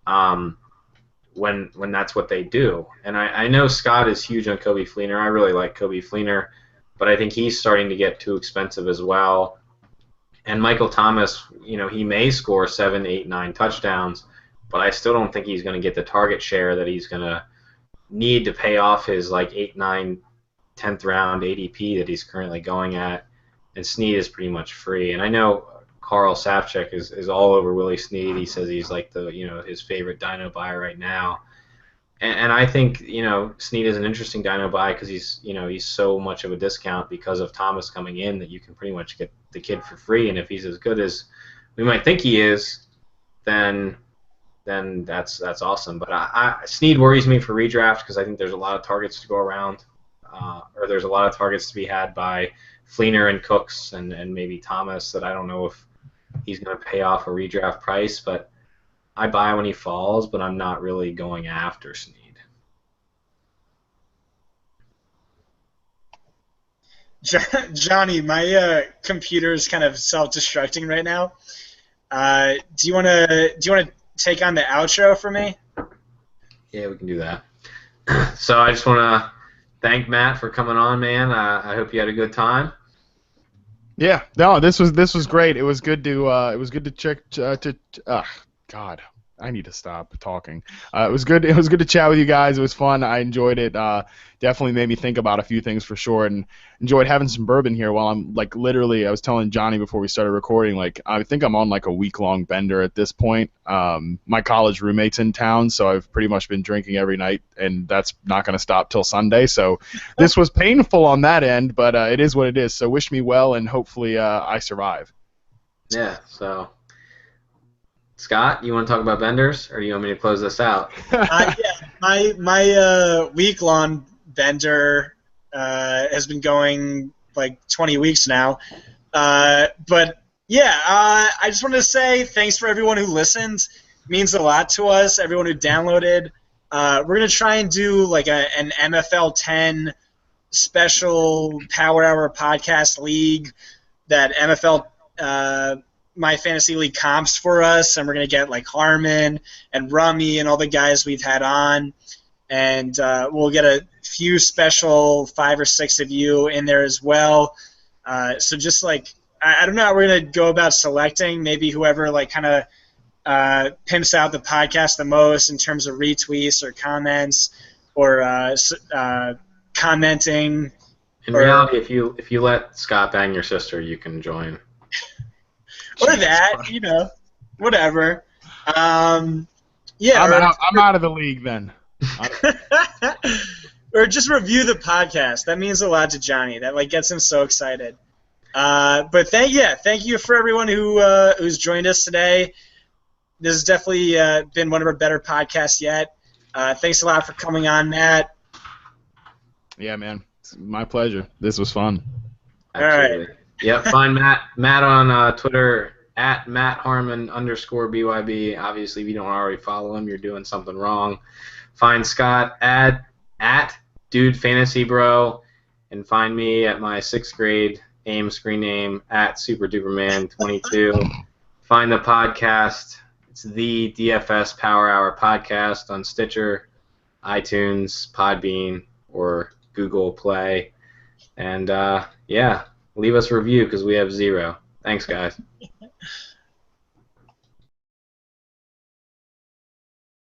when that's what they do. And I know Scott is huge on Coby Fleener. I really like Coby Fleener, but I think he's starting to get too expensive as well. And Michael Thomas, he may score 7, 8, 9 touchdowns, but I still don't think he's going to get the target share that he's going to need to pay off his like 8, 9, 10th round ADP that he's currently going at. And Snead is pretty much free. And I know Carl Sapchek is all over Willie Snead. He says he's like his favorite dyno buy right now. And I think Snead is an interesting dyno buy because he's so much of a discount because of Thomas coming in that you can pretty much get the kid for free. And if he's as good as we might think he is, then that's awesome. But Snead worries me for redraft because I think there's a lot of targets to go around, or there's a lot of targets to be had by Fleener and Cooks and maybe Thomas that I don't know if he's going to pay off a redraft price, but I buy when he falls, but I'm not really going after Snead. Johnny, my computer is kind of self-destructing right now. Do you want to take on the outro for me? Yeah, we can do that. So I just want to thank Matt for coming on, man. I hope you had a good time. Yeah, no, this was great. It was good to check. God, I need to stop talking. It was good to chat with you guys. It was fun. I enjoyed it. Definitely made me think about a few things for sure, and enjoyed having some bourbon here while I'm literally. I was telling Johnny before we started recording, I think I'm on a week-long bender at this point. My college roommate's in town, so I've pretty much been drinking every night, and that's not going to stop till Sunday. So this was painful on that end, but it is what it is. So wish me well, and hopefully I survive. Yeah. So. Scott, you want to talk about benders, or do you want me to close this out? Yeah, my week-long bender has been going 20 weeks now. But yeah, I just wanted to say thanks for everyone who listened. It means a lot to us. Everyone who downloaded. We're gonna try and do an MFL10 special Power Hour podcast league that MFL. My fantasy league comps for us, and we're going to get Harmon and Rummy and all the guys we've had on, and we'll get a few special 5 or 6 of you in there as well. So just I don't know how we're going to go about selecting. Maybe whoever kind of pimps out the podcast the most in terms of retweets or comments or commenting. In reality, if you let Scott bang your sister, you can join. Or that, whatever. Yeah. I'm out of the league then. Or just review the podcast. That means a lot to Johnny. That gets him so excited. But thank you for everyone who's joined us today. This has definitely been one of our better podcasts yet. Thanks a lot for coming on, Matt. Yeah, man. It's my pleasure. This was fun. Absolutely. All right. Yep, find Matt on Twitter at @MattHarmon_BYB. Obviously, if you don't already follow him, you're doing something wrong. Find Scott at DudeFantasyBro, and find me at my 6th grade AIM screen name at SuperDuperman22. Find the podcast. It's the DFS Power Hour podcast on Stitcher, iTunes, Podbean, or Google Play. And leave us a review because we have 0. Thanks, guys.